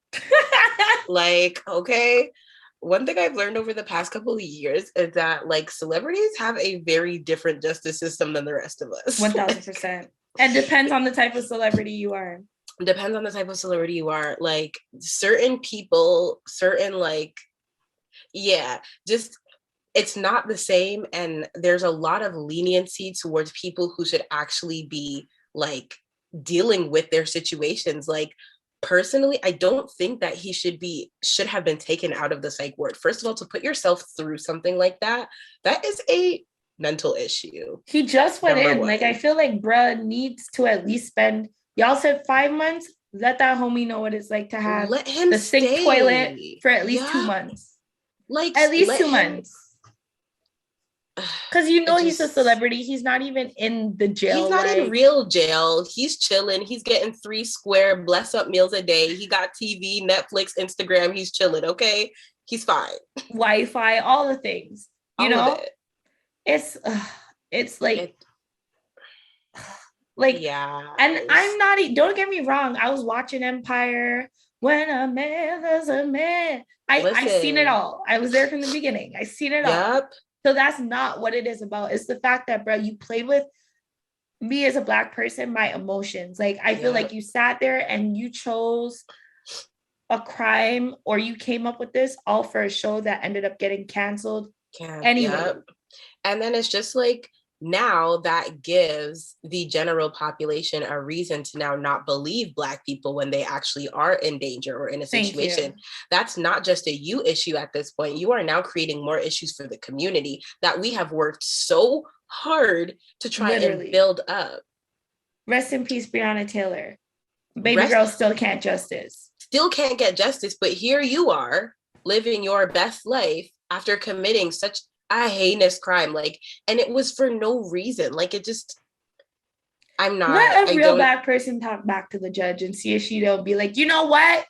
like, okay, one thing I've learned over the past couple of years is that, like, celebrities have a very different justice system than the rest of us. 1000%. And depends on the type of celebrity you are. Depends on the type of celebrity you are. Like, certain people, certain, like, yeah, just it's not the same. And there's a lot of leniency towards people who should actually be, like, dealing with their situations. Like, personally, I don't think that he should have been taken out of the psych ward. First of all, to put yourself through something like that is a mental issue. He just went Number in. one. Like, I feel like bruh needs to at least spend, y'all said 5 months. Let that homie know what it's like to have Let him the sink stay. toilet for at least 2 Yeah. months. Like, At least let 2 him- months. Because you know he's a just- celebrity. He's not even in the jail. He's not in real jail. He's chilling. He's getting 3 square bless up meals a day. He got TV, Netflix, Instagram. He's chilling. Okay, he's fine. Wi-Fi, all the things. You All know, of it. it's like, like, yeah. and I'm not. Don't get me wrong. I was watching Empire. When a man is a man. I seen it all. I was there from the beginning. I seen it all. Yep. So that's not what it is about. It's the fact that, bro, you played with me as a Black person, my emotions. Like, I feel like you sat there and you chose a crime, or you came up with this all for a show that ended up getting canceled anyway. Yep. And then it's just like, now that gives the general population a reason to now not believe Black people when they actually are in danger or in a situation. That's not just a you issue at this point. You are now creating more issues for the community that we have worked so hard to try and build up. Rest in peace, Breonna Taylor. Baby girl still can't justice. Still can't get justice, but here you are living your best life after committing such a heinous crime, like, and it was for no reason. Like, it just, I'm not. Let a real Black person talk back to the judge and see if she don't be like, you know what?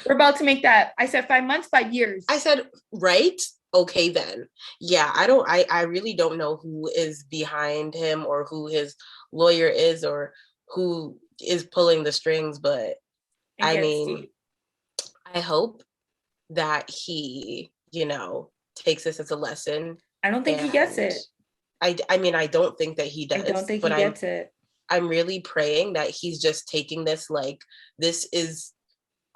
We're about to make that. I said 5 months, 5 years. I said, right? Okay, then. Yeah, I really don't know who is behind him or who his lawyer is or who is pulling the strings, but I mean, I hope that he, takes this as a lesson. I don't think he gets it. I mean, I don't think that he does. I don't think he gets it. I'm really praying that he's just taking this like this is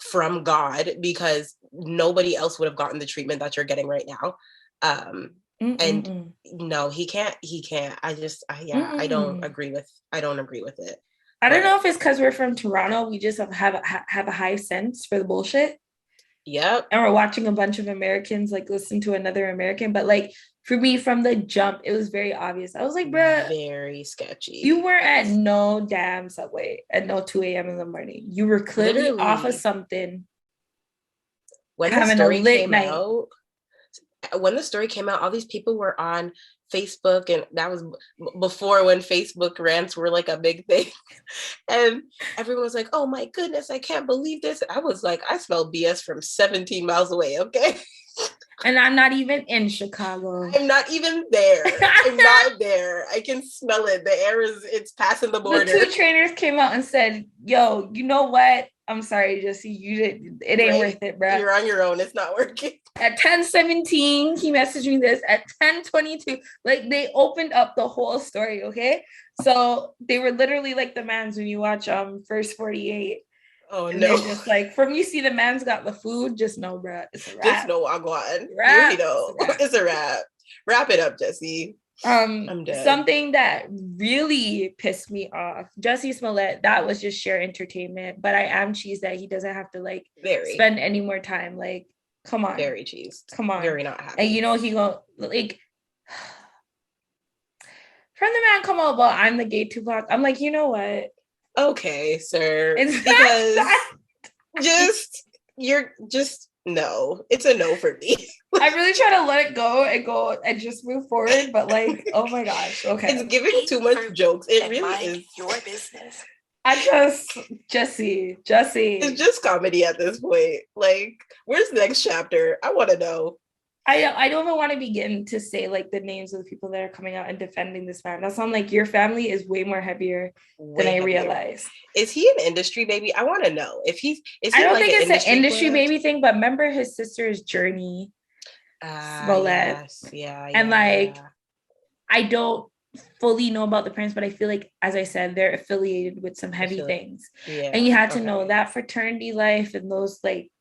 from God, because nobody else would have gotten the treatment that you're getting right now. And no, he can't. I don't agree with it. I don't know if it's because we're from Toronto. We just have a high sense for the bullshit. Yep. And we're watching a bunch of Americans like listen to another American. But like for me, from the jump, it was very obvious. I was like, bruh, very sketchy. You were at no damn Subway at no 2 a.m. in the morning. You were clearly literally off of something. When the story came out, when the story came out, all these people were on Facebook, and that was before when Facebook rants were like a big thing. And everyone was like, oh my goodness, I can't believe this. I was like, I smell BS from 17 miles away, okay? And I'm not even in Chicago. I'm not even there. I'm not there. I can smell it. The air it's passing the border. The 2 trainers came out and said, yo, you know what? I'm sorry, Jussie, it ain't worth it, bro. You're on your own. It's not working. At 10:17, he messaged me this. At 10:22, like they opened up the whole story, okay? So they were literally like the mans when you watch First 48. Oh and no! Just like from you see the man's got the food, just know, bro, it's a wrap. Just know, Wagwan. It's a wrap. Wrap it up, Jussie. I'm dead. Something that really pissed me off, Jussie Smollett, that was just sheer entertainment. But I am cheesed that he doesn't have to like spend any more time. Like, come on, very cheesed. Come on, very not happy. And he go like. From the man come out about I'm the gay Tupac. I'm like, you know what? Okay, sir. It's because no. It's a no for me. I really try to let it go and just move forward, but like, oh my gosh, okay. It's giving too much jokes. It really is your business. Jussie. It's just comedy at this point. Like, where's the next chapter? I want to know. I don't even want to begin to say like the names of the people that are coming out and defending this man. That sounds like your family is way more heavier than I realized. Is he an industry baby? I want to know if is he I don't like think an it's an industry plant? baby thing, but remember his sister's Journey, Smollett, yes. Yeah, and like I don't fully know about the parents, but I feel like, as I said, they're affiliated with some heavy things. Yeah, and you had to know that fraternity life and those like.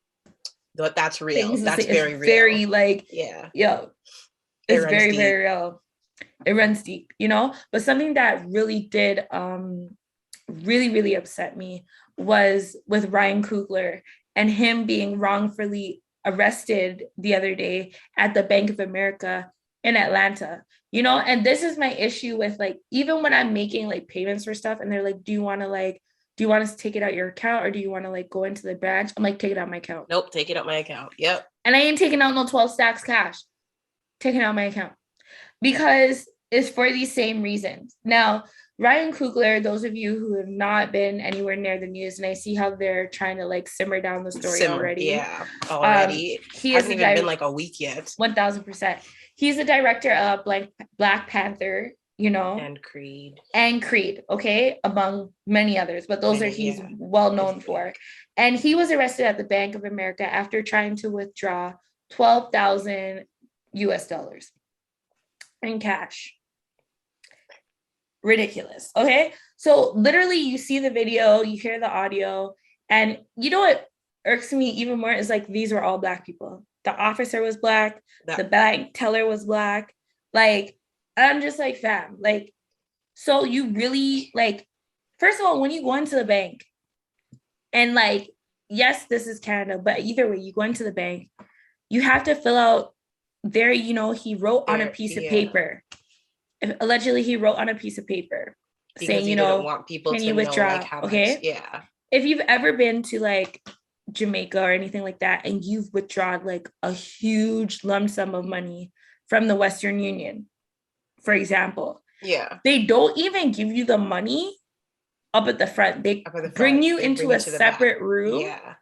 But that's real. Things That's very real. Very like yo, it's very deep. Very real. It runs deep, you know. But something that really did really upset me was with Ryan Coogler and him being wrongfully arrested the other day at the Bank of America in Atlanta, you know. And this is my issue with like, even when I'm making like payments for stuff and they're like, do you want us to take it out your account or do you want to like go into the branch? I'm like, take it out my account. Nope, take it out my account. Yep. And I ain't taking out no 12 stacks cash. Taking out my account. Because it's for these same reasons. Now, Ryan Coogler, those of you who have not been anywhere near the news, and I see how they're trying to like simmer down the story already. Yeah, already. He hasn't even been like a week yet. 1000%. He's the director of Black Panther, you know, and Creed, okay, among many others, but those are he's well known for. And he was arrested at the Bank of America after trying to withdraw $12,000 in cash. Ridiculous. Okay, so literally you see the video, you hear the audio, and you know what irks me even more is like, these were all Black people. The officer was Black, the bank teller was Black. Like, I'm just like, fam, like, so you really, like, first of all, when you go into the bank and like, yes, this is Canada, but either way, you go into the bank, you have to fill out there, you know, he wrote on a piece of paper. Allegedly, he wrote on a piece of paper saying, you know, want people can you withdraw? Like how okay. Much, yeah. If you've ever been to like Jamaica or anything like that, and you've withdrawn like a huge lump sum of money from the Western Union, for example, they don't even give you the money up at the front. They bring you into a separate room. Yeah.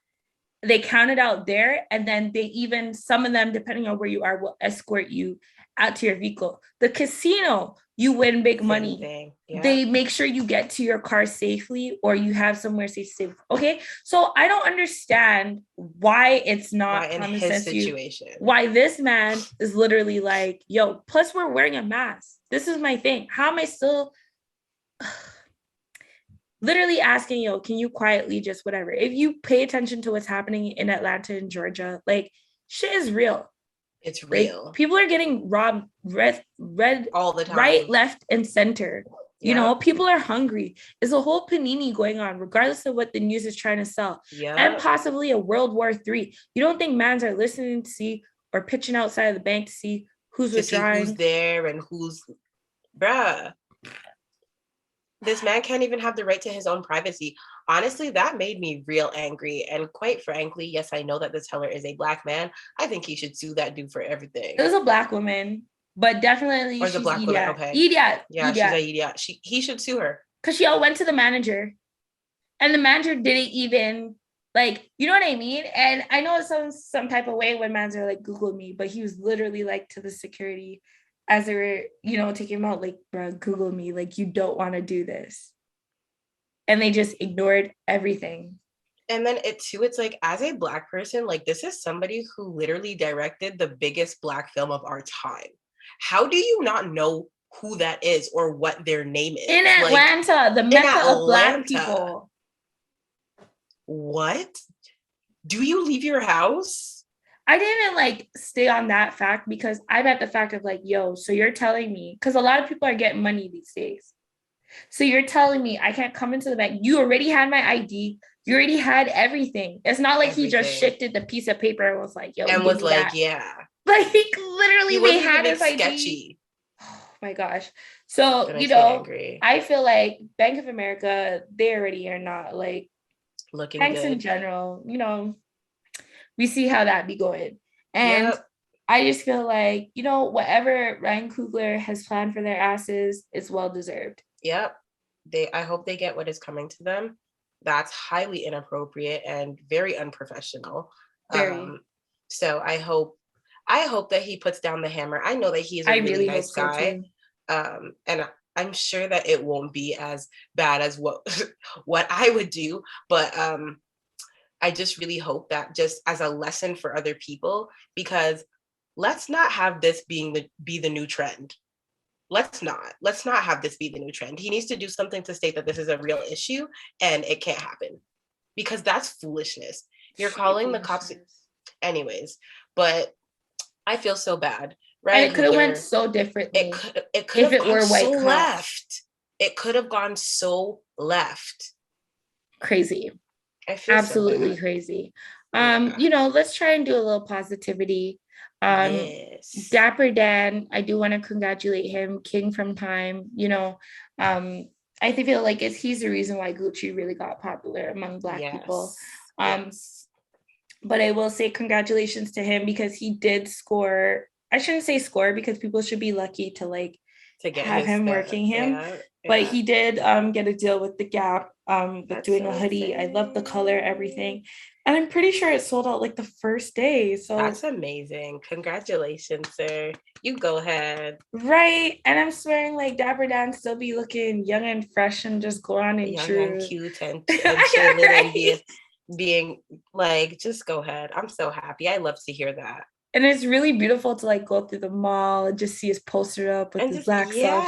They count it out there, and then they even, some of them, depending on where you are, will escort you out to your vehicle. The casino, you win big money. Yeah. They make sure you get to your car safely, or you have somewhere safe. Okay, so I don't understand why it's not common sense situation. Why this man is literally like, yo, plus we're wearing a mask. This is my thing. How am I still literally asking, yo, can you quietly just whatever? If you pay attention to what's happening in Atlanta and Georgia, like, shit is real. It's real. Like, people are getting robbed red all the time. Right, left, and center. Yeah. You know, people are hungry. There's a whole panini going on, regardless of what the news is trying to sell. Yeah. And possibly a World War III. You don't think mans are listening to see or pitching outside of the bank to see who's withdrawing? Who's there and who's... Bruh. This man can't even have the right to his own privacy. Honestly, that made me real angry. And quite frankly, yes, I know that the teller is a Black man. I think he should sue that dude for everything. It was a Black woman, but definitely she's a Black woman. Okay. Idiot. Yeah, she's an idiot. He should sue her. Because she all went to the manager. And the manager didn't even, like, you know what I mean? And I know it sounds some type of way when mans are like, Google me, but he was literally like to the security as they were, you know, taking him out, like, bro, Google me, like, you don't want to do this. And they just ignored everything. And then it's like, as a Black person, like, this is somebody who literally directed the biggest Black film of our time. How do you not know who that is or what their name is? In Atlanta, like, the mecca of Black people. What? Do you leave your house? I didn't like stay on that fact because I'm at the fact of like, yo, so you're telling me, because a lot of people are getting money these days. So you're telling me I can't come into the bank. You already had my ID. You already had everything. It's not like he just shifted the piece of paper and was like, yo, and was like, yeah. Like, literally they had his ID. Sketchy. Oh my gosh. So, you know, I feel like Bank of America, they already are not like looking banks good in general, you know. We see how that be going. And I just feel like, you know, whatever Ryan Coogler has planned for their asses is well-deserved. Yep. I hope they get what is coming to them. That's highly inappropriate and very unprofessional. Very. So I hope I hope that he puts down the hammer. I know that he is a really nice guy. And I'm sure that it won't be as bad as what what I would do, but I just really hope that just as a lesson for other people, because let's not have this be the new trend. Let's not have this be the new trend. He needs to do something to state that this is a real issue and it can't happen, because that's foolishness. You're calling the cops anyways, but I feel so bad. Right. And it could have went so differently. It could have gone so left. It could have gone so left. Crazy. I feel absolutely so crazy. You know, let's try and do a little positivity. Yes. Dapper Dan, I do want to congratulate him, King from Time. You know, I feel like he's the reason why Gucci really got popular among Black people. But I will say congratulations to him, because he did score. I shouldn't say score, because people should be lucky to have him working him. But he did get a deal with the Gap, with doing a hoodie. Insane. I love the color, everything. And I'm pretty sure it sold out like the first day. So that's amazing. Congratulations, sir. You go ahead. Right. And I'm swearing like Dapper Dan still be looking young and fresh and just go on and young true. And cute and chilling right? And being like, just go ahead. I'm so happy. I love to hear that. And it's really beautiful to like go through the mall and just see his poster up with his Black self.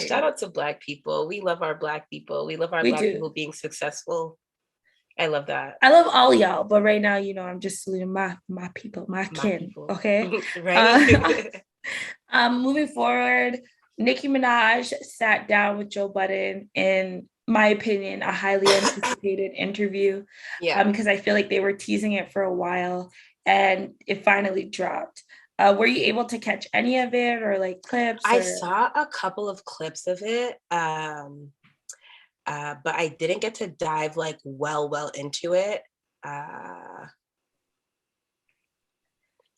Shout out to Black people. We love our Black people. We love our Black people being successful. I love that. I love all y'all, but right now, you know, I'm just saluting my people, my kin. People. Okay. Right. Moving forward, Nicki Minaj sat down with Joe Budden in my opinion, a highly anticipated interview. Because I feel like they were teasing it for a while and it finally dropped. Were you able to catch any of it or like clips? I saw a couple of clips of it, but I didn't get to dive like well into it. I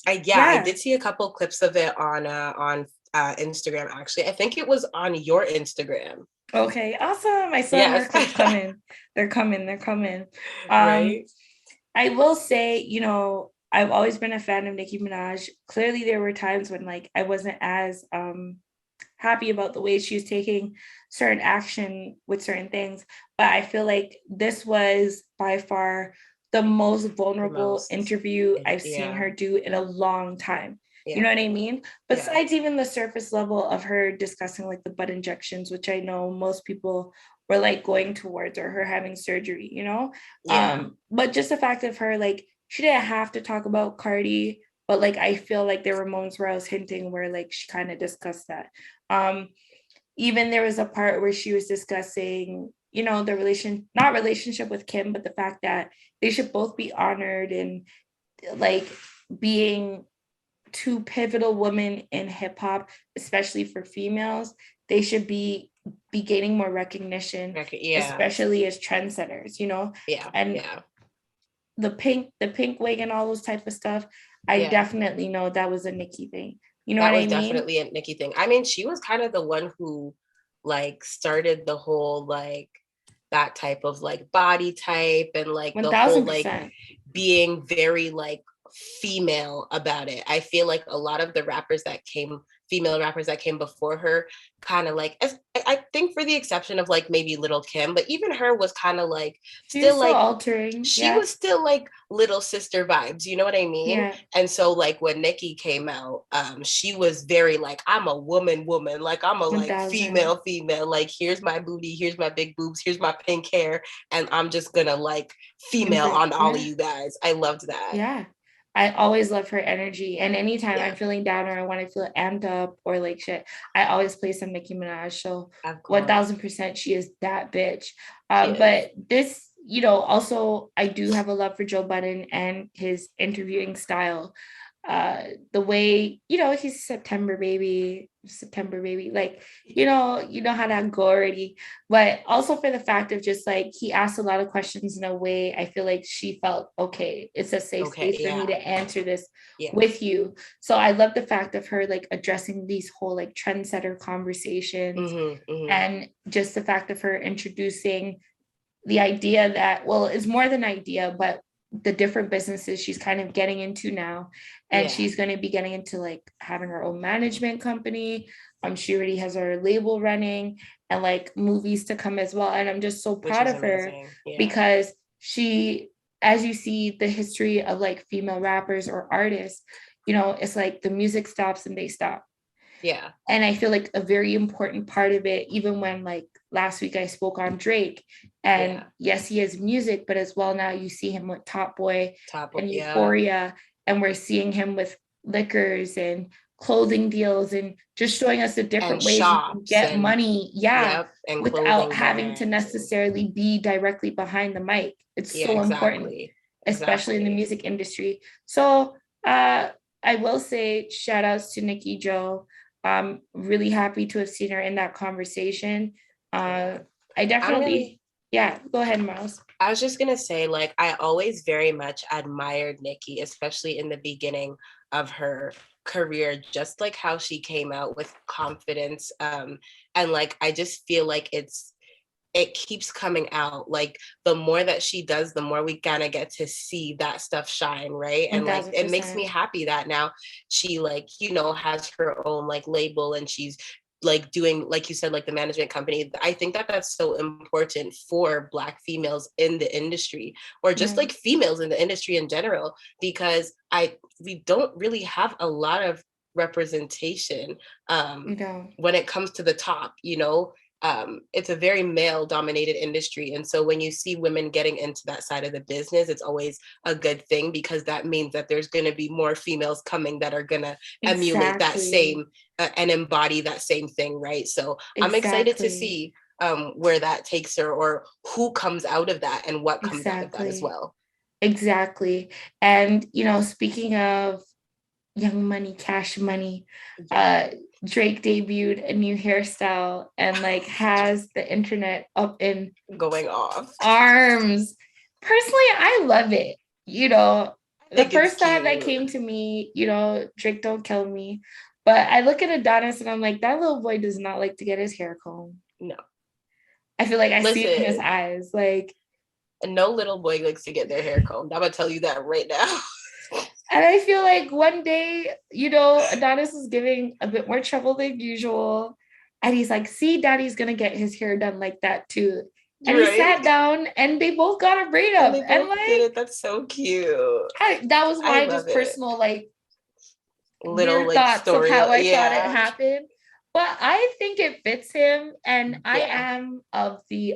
did see a couple of clips of it on Instagram. Actually, I think it was on your Instagram. Okay, awesome. I saw more clips coming. They're coming. Right. I will say, you know, I've always been a fan of Nicki Minaj. Clearly, there were times when like I wasn't as happy about the way she was taking certain action with certain things, but I feel like this was by far the most vulnerable interview I've seen her do in a long time. You know what I mean? Besides even the surface level of her discussing like the butt injections, which I know most people were like going towards, or her having surgery, you know? But just the fact of her, like, she didn't have to talk about Cardi, but like, I feel like there were moments where I was hinting where like she kind of discussed that. Even there was a part where she was discussing, you know, the relationship with Kim, but the fact that they should both be honored and like being two pivotal women in hip hop, especially for females. They should be gaining more recognition, especially as trendsetters, you know? The pink wig and all those type of stuff. I definitely know that was a Nicki thing. You know what I mean? That was definitely a Nicki thing. I mean, she was kind of the one who like started the whole like that type of like body type and like 1000%. The whole like being very like female about it. I feel like a lot of the female rappers that came before her kind of like, I think for the exception of like maybe Little Kim, but even her was kind of like still like altering. She was still like little sister vibes, you know what I mean? And so like when Nicki came out, she was very like, I'm a woman, like I'm a like 1000. female, like here's my booty, here's my big boobs, here's my pink hair, and I'm just gonna like female on all of you guys. I loved that. I always love her energy. And anytime I'm feeling down or I want to feel amped up or like shit, I always play some Nicki Minaj. So 1000% she is that bitch. But this, you know, also I do have a love for Joe Budden and his interviewing style. The way, you know, he's September baby, like, you know how that go already, but also for the fact of just like, he asked a lot of questions in a way I feel like she felt, okay, it's a safe space for me to answer this with you. So I love the fact of her like addressing these whole like trendsetter conversations and just the fact of her introducing the idea that, well, it's more than idea, but the different businesses she's kind of getting into now. And she's going to be getting into like having her own management company. She already has her label running and like movies to come as well. And I'm just so proud of her because she, as you see the history of like female rappers or artists, you know, it's like the music stops and they stop. Yeah. And I feel like a very important part of it, even when like last week I spoke on Drake, and yes, he has music, but as well now you see him with Top Boy and Euphoria, and we're seeing him with liquors and clothing deals and just showing us the different ways you can get money, without having to necessarily be directly behind the mic. It's so important, especially in the music industry. So I will say shout outs to Nicki Joe. I'm really happy to have seen her in that conversation. I definitely, go ahead, Miles. I was just gonna say, like, I always very much admired Nicki, especially in the beginning of her career, just like how she came out with confidence. And like, I just feel like it keeps coming out. Like the more that she does, the more we kind of get to see that stuff shine, right? And 1,000%. Like it makes me happy that now she, like, you know, has her own like label and she's like doing, like you said, like the management company. I think that that's so important for Black females in the industry, or just like females in the industry in general, because we don't really have a lot of representation when it comes to the top, you know. It's a very male dominated industry. And so when you see women getting into that side of the business, it's always a good thing, because that means that there's going to be more females coming that are going to emulate that same and embody that same thing. Right. So I'm excited to see where that takes her, or who comes out of that and what comes out of that as well. Exactly. And, you know, speaking of Young Money, Cash Money, Drake debuted a new hairstyle and like has the internet up in going off arms. Personally, I love it. You know, the first thought that came to me, you know, Drake don't kill me. But I look at Adonis and I'm like, that little boy does not like to get his hair combed. No. I feel like I see it in his eyes. Like, no little boy likes to get their hair combed. I'm gonna tell you that right now. And I feel like one day, you know, Adonis is giving a bit more trouble than usual. And he's like, see, daddy's going to get his hair done like that too. And he sat down and they both got a braid up. And like, did it. That's so cute. That was my just personal, like, little weird like, thoughts story. Of how I thought it happened. But I think it fits him. And I am of the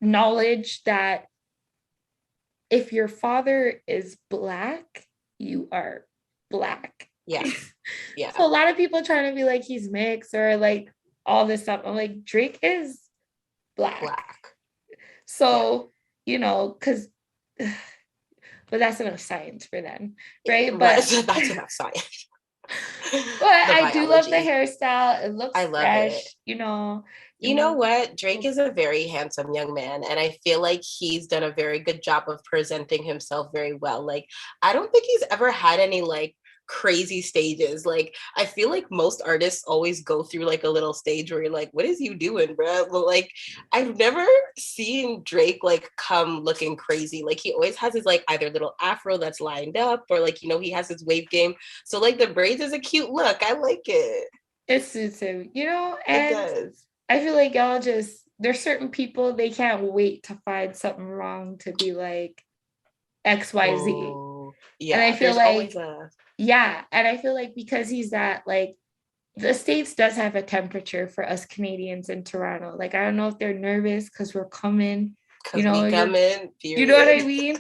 knowledge that if your father is Black, you are Black. Yeah. Yeah. So a lot of people trying to be like, he's mixed or like all this stuff. I'm like, Drake is Black. So, you know, because, but that's enough science for them, right? But that's enough science. But I do love the hairstyle. It looks fresh, you know. You know what? Drake is a very handsome young man, and I feel like he's done a very good job of presenting himself very well. Like, I don't think he's ever had any like crazy stages. Like, I feel like most artists always go through like a little stage where you're like, what is you doing, bro? But like, I've never seen Drake like come looking crazy. Like, he always has his like either little afro that's lined up, or like, you know, he has his wave game. So like the braids is a cute look. I like it. It suits him, you know? And it does. I feel like y'all just, there's certain people, they can't wait to find something wrong to be like XYZ. Oh, yeah. And I feel like, and I feel like because he's that, like, the States does have a temperature for us Canadians in Toronto. Like, I don't know if they're nervous because we're coming, you know, you know what I mean?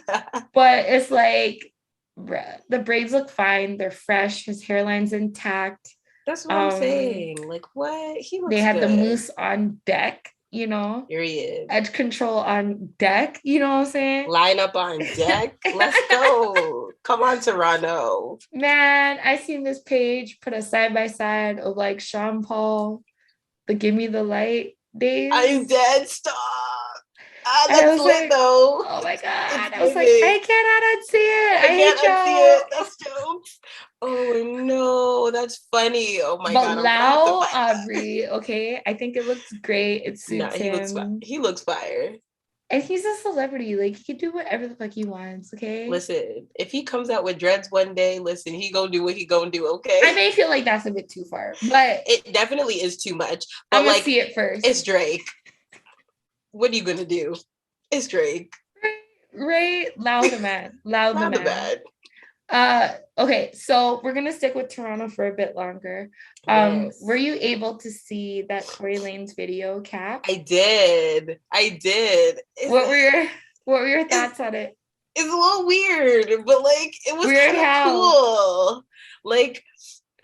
But it's like, bruh, the braids look fine. They're fresh. His hairline's intact. That's what I'm saying. Like, what? He looks They had good. the mousse on deck, you know? Here he is. Edge control on deck, you know what I'm saying? Line up on deck. Let's go. Come on, Toronto. Man, I seen this page put a side-by-side of like Sean Paul, the Give Me the Light days. I'm dead. Stop. That's lit like, though. Oh my God. I was like, I cannot unsee it. I hate y'all. That's jokes. Oh no, that's funny. Oh my God. But Lau Aubrey, okay. I think it looks great. It suits him. He looks fire. And he's a celebrity. Like, he can do whatever the fuck he wants, okay? Listen, if he comes out with dreads one day, listen, he gonna do what he gonna do, okay? I may feel like that's a bit too far, but it definitely is too much. But I'm gonna like, see it first. it's Drake. What are you gonna do? It's Drake. Right? Loud the man. Loud the man. Okay, so we're gonna stick with Toronto for a bit longer. Yes. Were you able to see that Tory Lanez video cap? I did. What were your thoughts on it? It's a little weird, but like it was Weird kind of how? cool. Like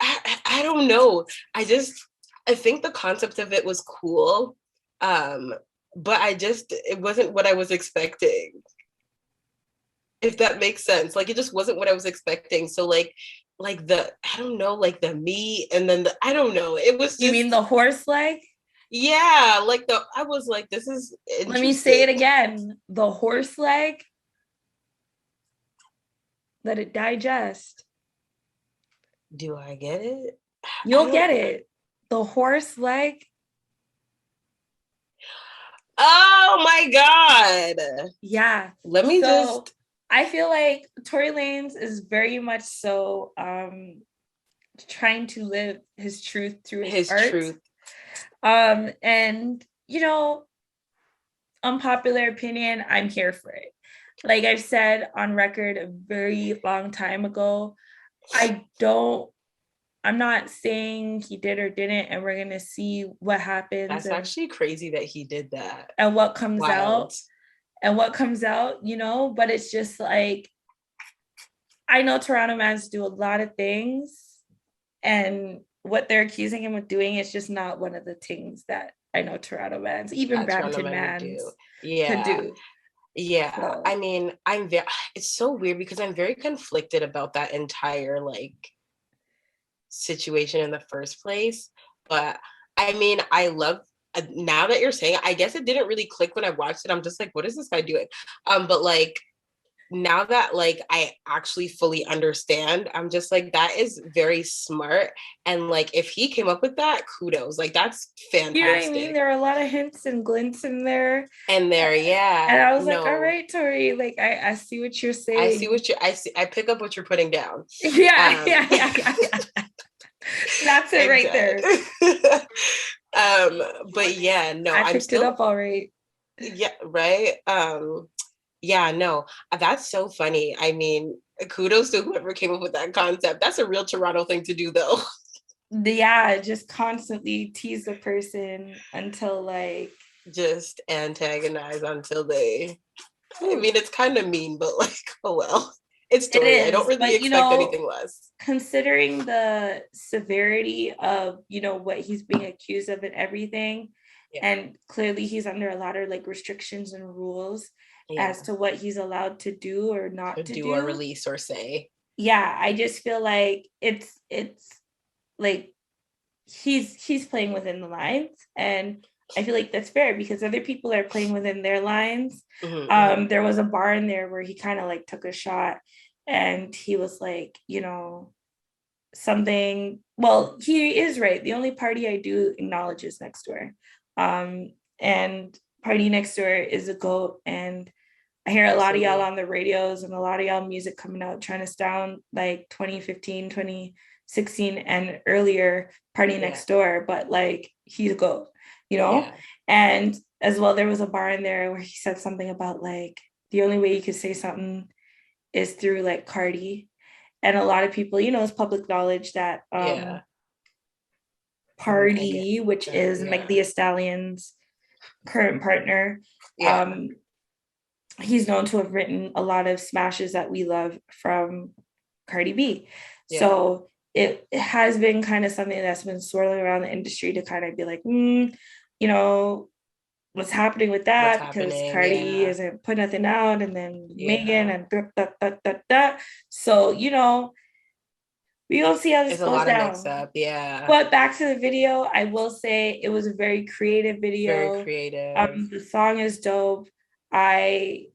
I don't know. I think the concept of it was cool. But it wasn't what I was expecting. If that makes sense. Like it just wasn't what I was expecting. So like the I don't know, like the meat and then I don't know. It was just, You mean the horse leg? Yeah, like I was like, this is Let me say it again. The horse leg. Let it digest. Do I get it? You'll get it. The horse leg. Oh my God. Yeah. Let me just. I feel like Tory Lanez is very much so trying to live his truth through his art. Truth. And you know, unpopular opinion, I'm here for it. Like I've said on record a very long time ago, I'm not saying he did or didn't, and we're gonna see what happens. That's actually crazy that he did that. And what comes out. And what comes out, you know, but it's just like, I know Toronto mans do a lot of things, and what they're accusing him of doing is just not one of the things that I know Toronto mans, even Brampton mans, could do. Yeah, so. I mean, it's so weird because I'm very conflicted about that entire like situation in the first place. But I mean, I love, now that you're saying it, I guess it didn't really click when I watched it. I'm just like, what is this guy doing? But like now that like I actually fully understand, I'm just like, that is very smart. And like if he came up with that, kudos. Like that's fantastic. You know what I mean? There are a lot of hints and glints in there. Yeah. And I was like, all right, Tori, like I see what you're saying. I pick up what you're putting down. Yeah. That's it right there. But yeah, no, I picked it up all right. Yeah, right. Yeah, no, that's so funny. I mean, kudos to whoever came up with that concept. That's a real Toronto thing to do, though. Yeah, just constantly tease the person until like just antagonize until they. I mean, it's kind of mean, but like, oh well. It's Tory. I don't really expect anything less. Considering the severity of, you know, what he's being accused of and everything, and clearly he's under a lot of like restrictions and rules as to what he's allowed to do or not to do or release or say. Yeah, I just feel like it's like he's playing within the lines, and I feel like that's fair because other people are playing within their lines. Mm-hmm. There was a bar in there where he kind of like took a shot and he was like, you know, something, well, he is right. The only party I do acknowledge is Next Door. And Party Next Door is a GOAT. And I hear a lot of y'all on the radios and a lot of y'all music coming out trying to sound like 2015, 2016 and earlier Party Next Door, but like he's a GOAT. You know, and as well, there was a bar in there where he said something about like the only way you could say something is through like Cardi, and a lot of people, you know, it's public knowledge that Party, which is Meg Thee Stallion's current partner, he's known to have written a lot of smashes that we love from Cardi B. So it has been kind of something that's been swirling around the industry to kind of be like, you know, what's happening with that? Because Cardi isn't put nothing out, and then Megan and so, you know, we gonna see how this goes down. But back to the video, I will say it was a very creative video. Very creative. The song is dope. I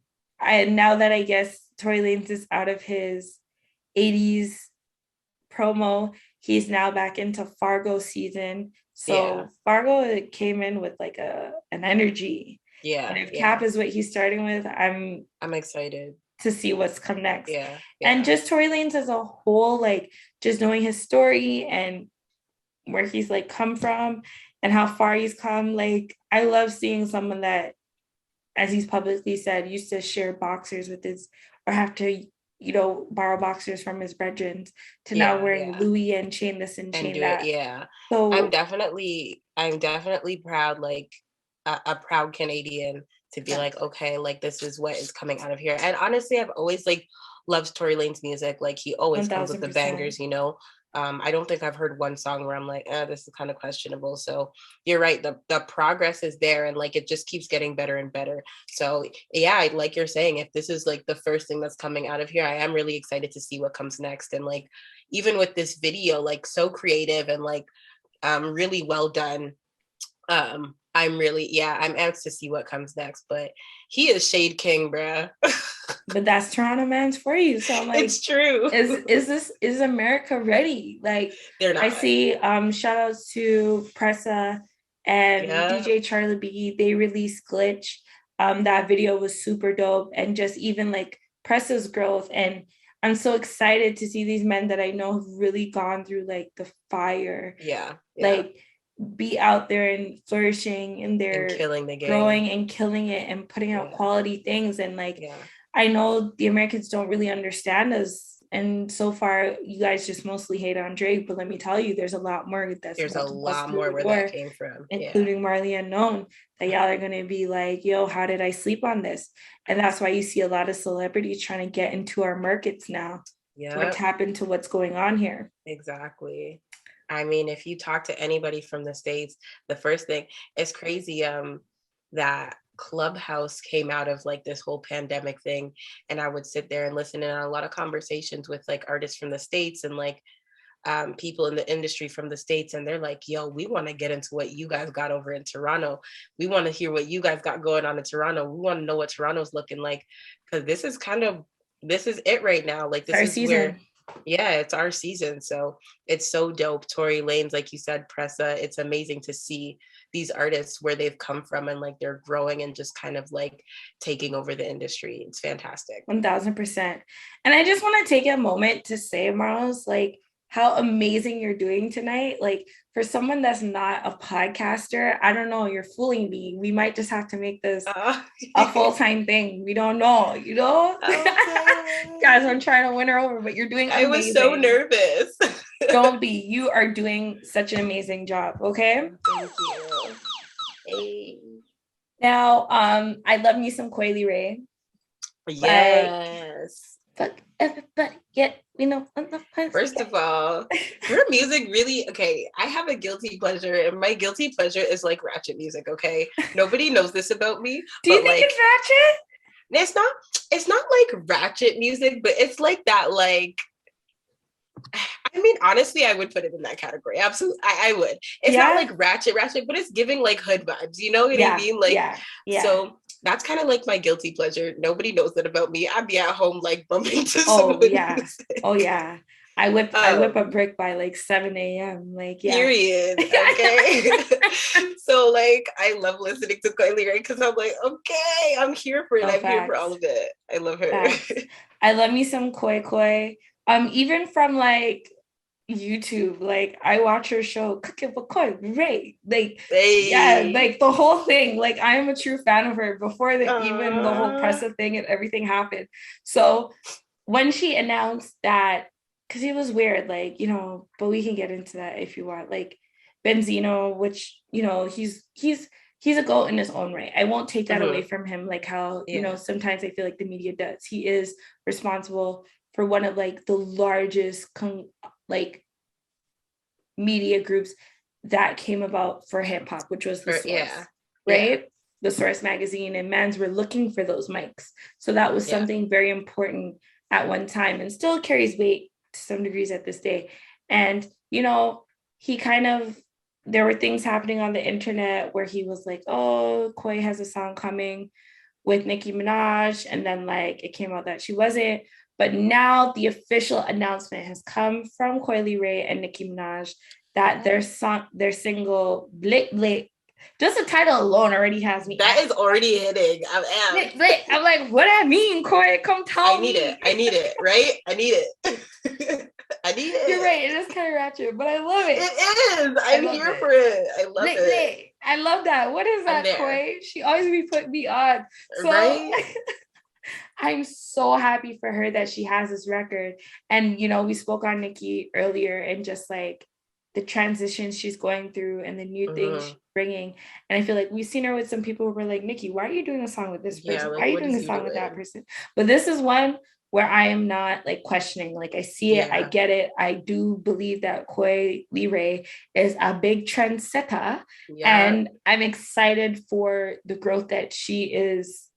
now that I guess Tory Lanez is out of his 80s promo, he's now back into Fargo season. So Fargo came in with like an energy. Yeah. And if yeah. Cap is what he's starting with, I'm excited to see what's come next. Yeah. And just Tory Lanez as a whole, like just knowing his story and where he's like come from and how far he's come. Like I love seeing someone that, as he's publicly said, used to share boxers with his, or have to, you know, borrow boxers from his brethren, to now wearing Louis and chain this and chain that. So I'm definitely proud, like a proud Canadian, to be like, okay, like this is what is coming out of here. And honestly, I've always like loved Tory Lanez music. Like he always comes with the 1000%. bangers, you know. I don't think I've heard one song where I'm like, this is kind of questionable. So you're right, the progress is there, and like it just keeps getting better and better. So yeah, like you're saying, if this is like the first thing that's coming out of here, I am really excited to see what comes next. And like even with this video, like so creative and like really well done. I'm amped to see what comes next, but he is Shade King, bruh. But that's Toronto man's for you. So I'm like, it's true. Is America ready? Like they're not. I see shout outs to Pressa and DJ Charlie B. They released Glitch. That video was super dope, and just even like Pressa's growth. And I'm so excited to see these men that I know have really gone through like the fire. Like be out there and flourishing in their killing the game, growing and killing it and putting out quality things. And like I know the Americans don't really understand us, and so far you guys just mostly hate on Drake, but let me tell you, there's a lot more where that came from, including Marley Unknxn, that y'all are going to be like, yo, how did I sleep on this? And that's why you see a lot of celebrities trying to get into our markets now, to tap into what's going on here. Exactly. I mean, if you talk to anybody from the States, the first thing, it's crazy that Clubhouse came out of like this whole pandemic thing, and I would sit there and listen in on a lot of conversations with like artists from the States and like people in the industry from the States, and they're like, yo, we want to get into what you guys got over in Toronto. We want to hear what you guys got going on in Toronto. We want to know what Toronto's looking like, because this is it right now. Like this is season. Where it's our season. So it's so dope. Tory Lanez, like you said, Pressa, it's amazing to see these artists where they've come from and like they're growing and just kind of like taking over the industry. It's fantastic. 1000%. And I just want to take a moment to say, Marls, like how amazing you're doing tonight. Like for someone that's not a podcaster, I don't know, you're fooling me. We might just have to make this a full-time thing. We don't know, you know? Guys, I'm trying to win her over, but you're doing amazing. I was so nervous. Don't be. You are doing such an amazing job, okay? Thank you. Hey. Now, I love me some Coi Leray. Yes. Fuck everybody, know. First of all, your music really, okay, I have a guilty pleasure, and my guilty pleasure is like ratchet music, okay? Nobody knows this about me. Do you think it's ratchet? It's not like ratchet music, but it's like that, like, I mean, honestly, I would put it in that category. Absolutely. I would. It's not like ratchet, but it's giving like hood vibes. You know what I mean? Like, so that's kind of like my guilty pleasure. Nobody knows that about me. I'd be at home like bumping to some music. Oh yeah. I whip a brick by like 7 a.m. Like, Period. Okay. So like, I love listening to Coi Leray because I'm like, okay, I'm here for it. I'm here for all of it. I love her. I love me some Coi. Even from like YouTube, like I watch her show Cooking with Coi Leray. Like, like the whole thing. Like I am a true fan of her before even the whole Pressa thing and everything happened. So when she announced that, because it was weird, like, you know, but we can get into that if you want. Like Benzino, which, you know, he's a GOAT in his own right. I won't take that away from him. Like how, you know, sometimes I feel like the media does. He is responsible for one of like the largest media groups that came about for hip hop, which was the Source, right? The Source magazine, and mans were looking for those mics. So that was something very important at one time, and still carries weight to some degrees at this day. And, you know, there were things happening on the internet where he was like, oh, Coi has a song coming with Nicki Minaj. And then like, it came out that she wasn't. But now the official announcement has come from Coi Leray and Nicki Minaj that their single Blick Blick Just the title alone already has me. That is already hitting. I'm I'm like, what I mean, Coi? Come tell me. I need it, right? I need it. I need it. You're right. It is kind of ratchet, but I love it. It is. I'm here for it. I love it. I love that. What is that, Coi? She always be putting me on. So right? I'm so happy for her that she has this record. And, you know, we spoke on Nicki earlier and just like the transitions she's going through and the new things she's bringing. And I feel like we've seen her with some people who were like, Nicki, why are you doing a song with this person? Like, why are you doing a song with that person? But this is one where I am not like questioning. Like I see it, I get it. I do believe that Coi Leray is a big trendsetter. And I'm excited for the growth that she is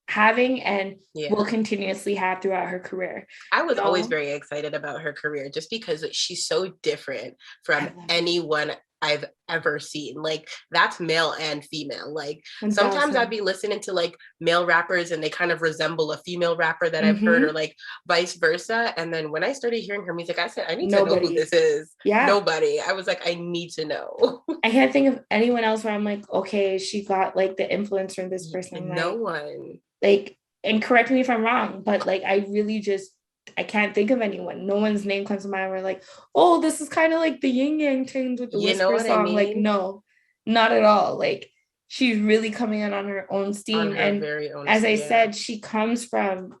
having and will continuously have throughout her career. I was always very excited about her career just because she's so different from anyone I've ever seen. Like that's male and female. Like 1000. Sometimes I'd be listening to like male rappers and they kind of resemble a female rapper that I've heard, or like vice versa. And then when I started hearing her music, I said, I need to know who this is. Nobody. I was like, I need to know. I can't think of anyone else where I'm like, okay, she got like the influence from this person. No one. Like, and correct me if I'm wrong, but like I really just I can't think of anyone. No one's name comes to mind. We're like, oh, this is kind of like the yin yang tunes with the Whisper song. I mean? Like, no, not at all. Like, she's really coming in on her own steam. And very own as I said, she comes from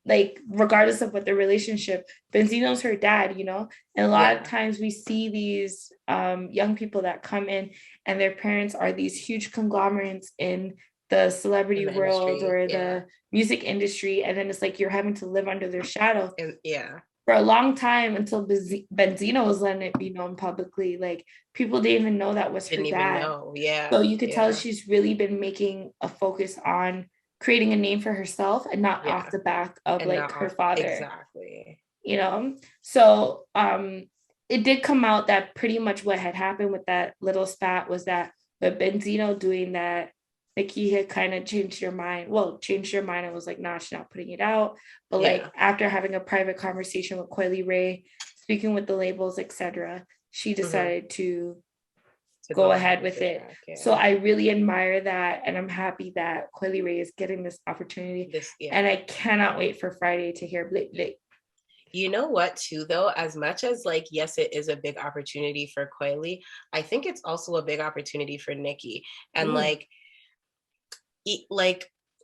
like, regardless of what the relationship, Benzino's her dad, you know? And a lot of times we see these young people that come in and their parents are these huge conglomerates in the celebrity world or the music industry, and then it's like you're having to live under their shadow. For a long time, until Benzino was letting it be known publicly, like people didn't even know that was her dad. So you could tell she's really been making a focus on creating a name for herself and not off the back of and like her father. Exactly. You know? So it did come out that pretty much what had happened with that little spat was that with Benzino doing that, Nicki had kind of changed her mind and was like, nah, she's not putting it out. But like after having a private conversation with Coi Leray, speaking with the labels, etc., she decided to go ahead with it. So I really admire that. And I'm happy that Coi Leray is getting this opportunity. And I cannot wait for Friday to hear Blick Blick. You know what, too, though? As much as, like, yes, it is a big opportunity for Coi Leray, I think it's also a big opportunity for Nicki. And like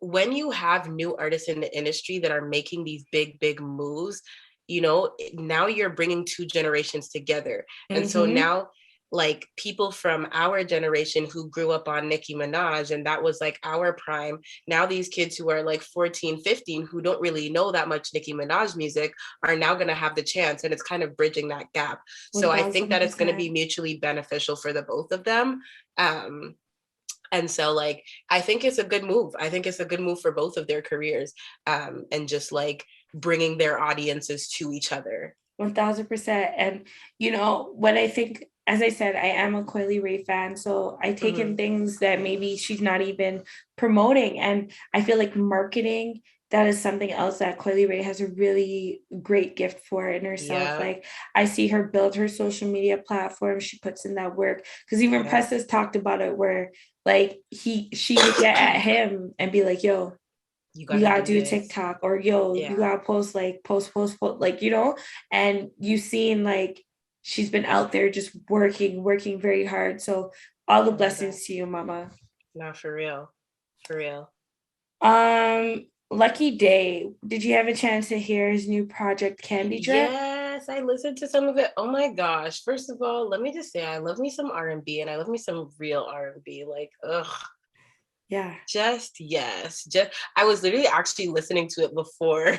when you have new artists in the industry that are making these big moves, you know, now you're bringing two generations together. And so now like people from our generation who grew up on Nicki Minaj, and that was like our prime. Now these kids who are like 14, 15, who don't really know that much Nicki Minaj music are now going to have the chance, and it's kind of bridging that gap. So I think that it's going to be mutually beneficial for the both of them. And so like, I think it's a good move. I think it's a good move for both of their careers, and just like bringing their audiences to each other. 1000%. And, you know, what I think, as I said, I am a Coi Leray fan, so I take in things that maybe she's not even promoting. And I feel like marketing, that is something else that Coi Leray has a really great gift for in herself. Like I see her build her social media platform. She puts in that work, because even Press has talked about it, where like she would get at him and be like, yo, you gotta do TikTok, or yo, you gotta post like, you know, and you've seen like she's been out there just working very hard. So all the blessings to you, mama. No, for real. Lucky Daye, did you have a chance to hear his new project, Candydrip? Yes, I listened to some of it. Oh my gosh. First of all, let me just say I love me some R&B, and I love me some real R&B. Like, ugh. Yeah. Just I was literally actually listening to it before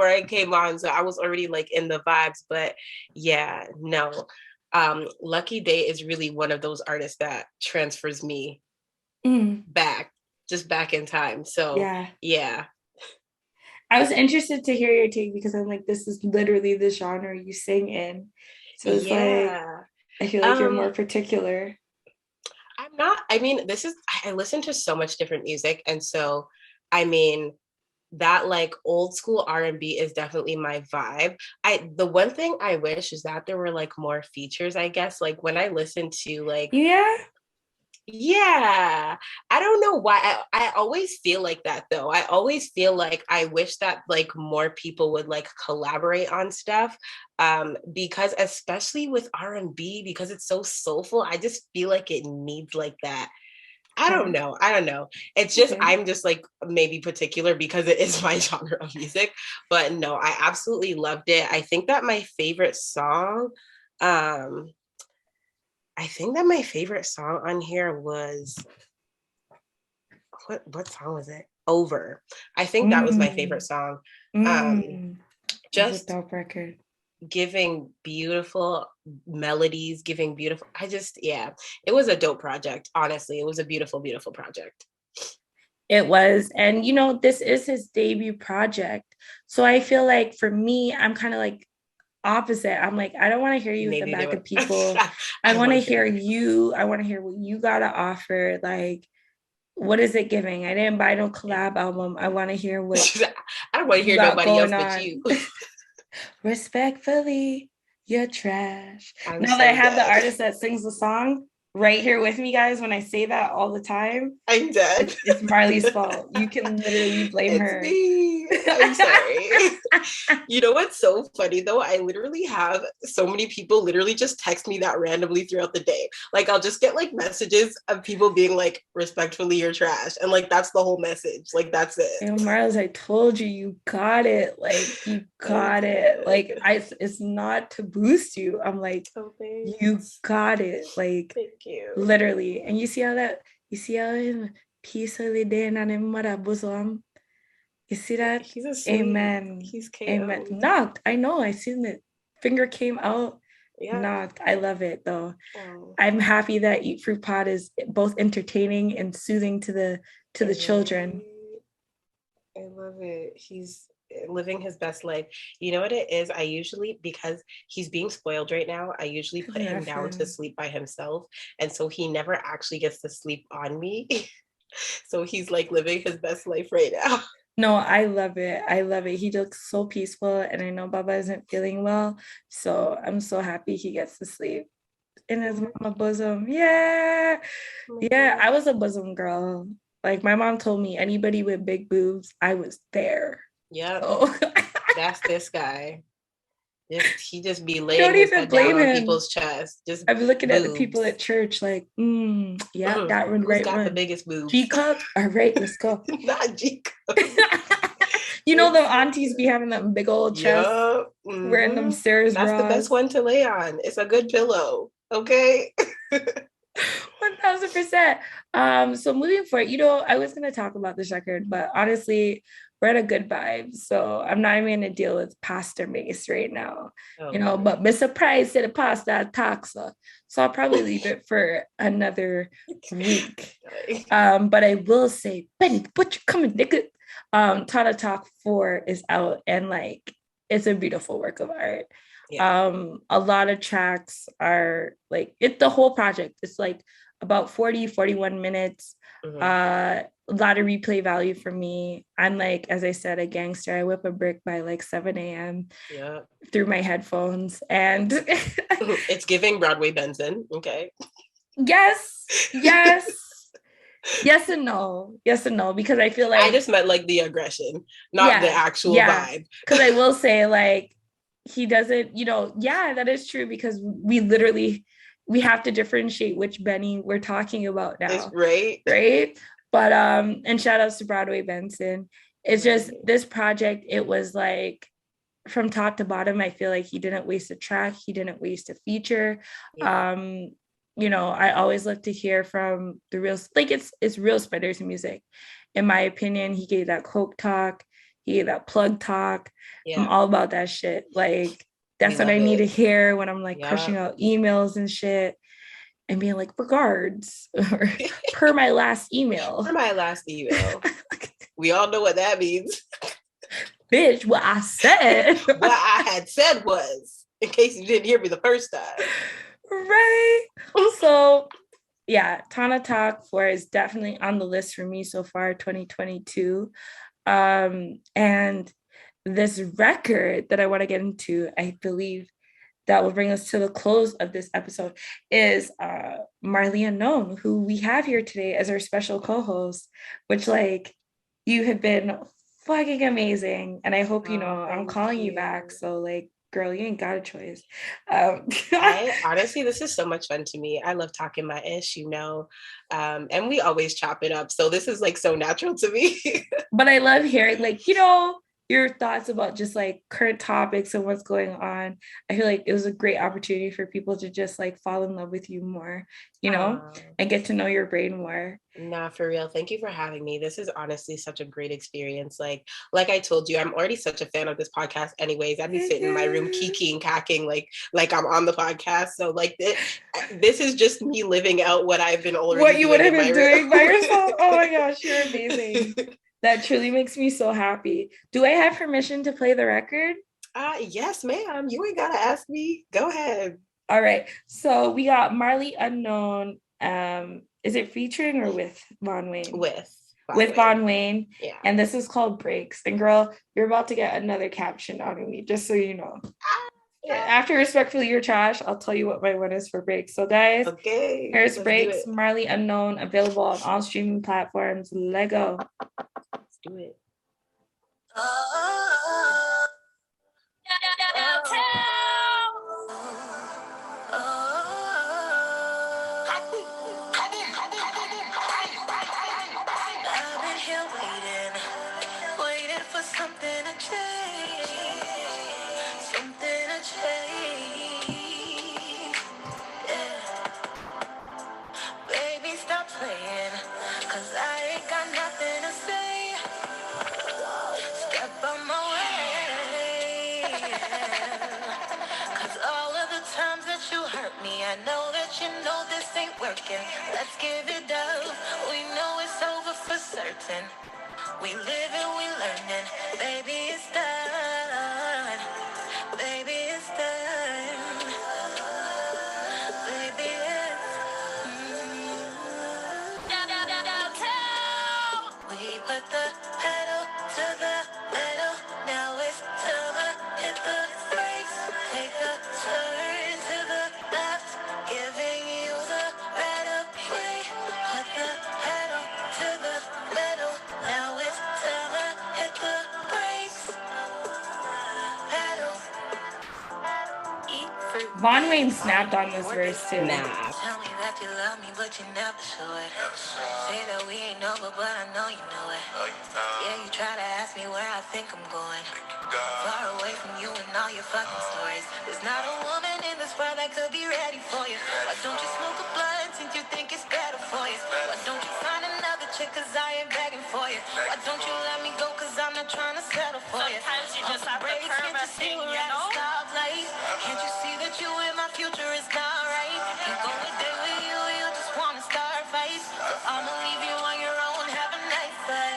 I came on. So I was already like in the vibes. But yeah, no. Lucky Daye is really one of those artists that transfers me back in time. So yeah. I was interested to hear your take, because I'm like, this is literally the genre you sing in. So it's like, I feel like you're more particular. I'm not. I mean, I listen to so much different music. And so, I mean, that like old school R&B is definitely my vibe. The one thing I wish is that there were like more features, I guess. Like when I listen to like Yeah, I don't know why. I always feel like that though. I always feel like I wish that like more people would like collaborate on stuff. Because especially with R&B, because it's so soulful, I just feel like it needs like that. I don't Yeah. know. I don't know. It's just Okay. I'm just like maybe particular because it is my genre of music. But no, I absolutely loved it. I think that my favorite song, um, I think that my favorite song on here was what song was it? Over. I think that was my favorite Mm, song. Um, mm. It's a just dope record. giving beautiful melodies, giving beautiful. I just yeah, it was a dope project. Honestly, it was a beautiful, beautiful project. It was. And, this is his debut project. So I feel like for me, I'm kind of like opposite. I'm like, I don't want to hear you with the Maybe they back were. of people. I I don't want want to to hear hear that. you. I want to hear what you got to offer. Like, what is it giving? I didn't buy no collab album. I want to hear what I don't want to you hear got nobody else going but on. you. Respectfully, you're trash. I'm Now that I so have the dead. artist that sings the song right here with me, guys, when I say that all the time, I'm dead. it's Marley's fault. You can literally blame It's her. me. I'm sorry. You know what's so funny though? I literally have so many people literally just text me that randomly throughout the day. Like I'll just get like messages of people being like, respectfully, you're trash. And like that's the whole message. Like that's it. And Miles, I told you, you got it. Like you I'm got it. Like dead. it's not to boost you. I'm like, Oh, you thanks. got it. Like Thank you. literally. And you see how in peace of the day and in mother bosom. You see that? He's asleep. Amen. He's Amen. KO'd. Knocked. I know. I seen it. Finger came out. Yeah. Knocked. I love it though. Oh, I'm happy that Eat Fruit Pod is both entertaining and soothing to the children. I love it. He's living his best life. You know what it is? I usually, because he's being spoiled right now, I usually put him down to Nothing. sleep by himself. And so he never actually gets to sleep on me. So he's like living his best life right now. No, I love it. I love it. He looks so peaceful, and I know Baba isn't feeling well, so I'm so happy he gets to sleep in his mama bosom. Yeah, yeah. I was a bosom girl. Like my mom told me, anybody with big boobs, I was there. Yep, So that's this guy. He just be I laying don't his even head down blame on him. people's chest. Just I'm looking at the people boobs. at church, like, yeah, that one, Who's right got the one. biggest boobs? G cup. All right, let's go. Not Chico. The It's aunties be having that big old chest, yup. wearing them Sears That's the best bras. one to lay on. It's a good pillow. Okay. 1000%. So moving forward, I was gonna talk about this record, but honestly, we're at a good vibe. So I'm not even gonna deal with pasta mace right now. Oh, Lord. But be surprised at the pasta taxa. So I'll probably leave it for another week. But I will say, Benny, what you coming, nigga? Tana Talk 4 is out, and like it's a beautiful work of art. Yeah. A lot of tracks are like the whole project. It's like about 41 minutes. Mhm. A lot of replay value for me. I'm like, as I said, a gangster. I whip a brick by like 7 a.m. Yeah. through my headphones. And It's giving Broadway Benson. Okay. yes, yes and no. Yes and no, because I feel like I just meant like the aggression, not the actual vibe. Because I will say, like, he doesn't, yeah, that is true, because we have to differentiate which Benny we're talking about now. It's right. Right. But and shout outs to Broadway Benson. It's just this project, it was like from top to bottom, I feel like he didn't waste a track, he didn't waste a feature. Yeah. I always love to hear from the real, like it's real spitters music. In my opinion, he gave that coke talk, he gave that plug talk. Yeah. I'm all about that shit. Like that's what I need to hear when I'm like crushing out emails and shit and being like, regards, or per my last email. Per my last email. We all know what that means. Bitch, what I said. What I had said was, in case you didn't hear me the first time. Right. So yeah, Tana Talk 4 is definitely on the list for me so far, 2022. And this record that I want to get into, I believe, this record, it was like from top to bottom, I feel like he didn't waste a track, he didn't waste a feature. And this record, that I want to get into, I believe that will bring us to the close of this episode is Marley Unknxn, who we have here today as our special co-host, which like you have been fucking amazing. And I hope, I'm calling you back. So like, girl, you ain't got a choice. Honestly, this is so much fun to me. I love talking my ish, and we always chop it up. So this is like so natural to me. But I love hearing like, your thoughts about just like current topics and what's going on. I feel like it was a great opportunity for people to just like fall in love with you more, and get to know your brain more. Nah, for real. Thank you for having me. This is honestly such a great experience. Like I told you, I'm already such a fan of this podcast anyways. I'd be sitting in my room kiki and cacking like I'm on the podcast. So like this is just me living out what I've been already what you would have been doing by room. yourself. Oh my gosh, you're amazing. That truly makes me so happy. Do I have permission to play the record? Yes, ma'am. You ain't gotta ask me. Go ahead. All right. So we got Marley Unknxn. Is it featuring or with Vonne Wayne? With Vonne Wayne. Yeah. And this is called Breaks. And girl, you're about to get another caption out of me, just so you know. After Respectfully You're Trash, I'll tell you what my one is for Breaks. So guys, okay, here's Breaks, Marley Unknxn, available on all streaming platforms. Lego. Let's do it. I've been here waiting for something to change, Yeah. Baby, stop playing, 'cause I ain't got nothing to say. Step on my way. 'Cause all of the times that you hurt me, I know that you know this ain't working. Let's give it up. We know it's over for certain. We live and we learning. Baby, it's done. Baby, it's done. Baby, it's downtown. We put the pedal to the metal. Now it's time to hit the brakes. Take a turn to the left, giving you the right of way. Put the pedal to the metal. Now it's time to hit the brakes. Pedal. Eat fruit. Vonne Wayne snapped on this verse too. Nah. Tell me that you love me, but you never show it. Say that we ain't over, but I know you know it. Yeah, you try to ask me where I think I'm going. Far away from you and all your fucking stories. There's not a woman in this world that could be ready for you. Why don't you smoke a blunt since you think it's better for you? Why don't you find another chick, 'cause I ain't begging for you? Why don't you let me go, 'cause I'm not trying to settle for you? Sometimes you just have to curb a thing, you know? Can't you see that you in my future is not right? Can't go a day with you, you just wanna start fights. So I'ma leave you on your own, have a nice day.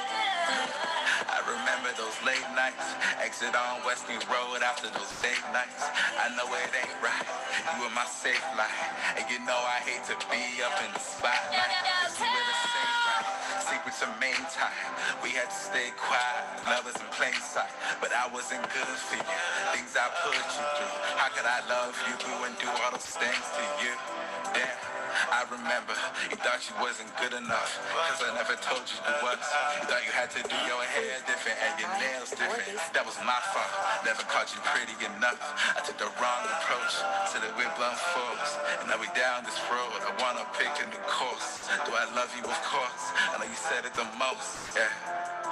I remember those late nights, exit on Westmead Road after those date nights. I know it ain't right, you were my safe light. And you know I hate to be up in the spotlight. Cause you were the same right, secrets are main time. We had to stay quiet, lovers in plain sight. But I wasn't good for you, things I put you through. How could I love you and do all those things to you? Damn, I remember you thought you wasn't good enough, 'cause I never told you you was. You thought you had to do your hair different and your nails different. That was my fault, never caught you pretty enough. I took the wrong approach to the whip blunt force. And now we down this road, I wanna pick a new course. Do I love you? Of course, I know you said it the most. Yeah,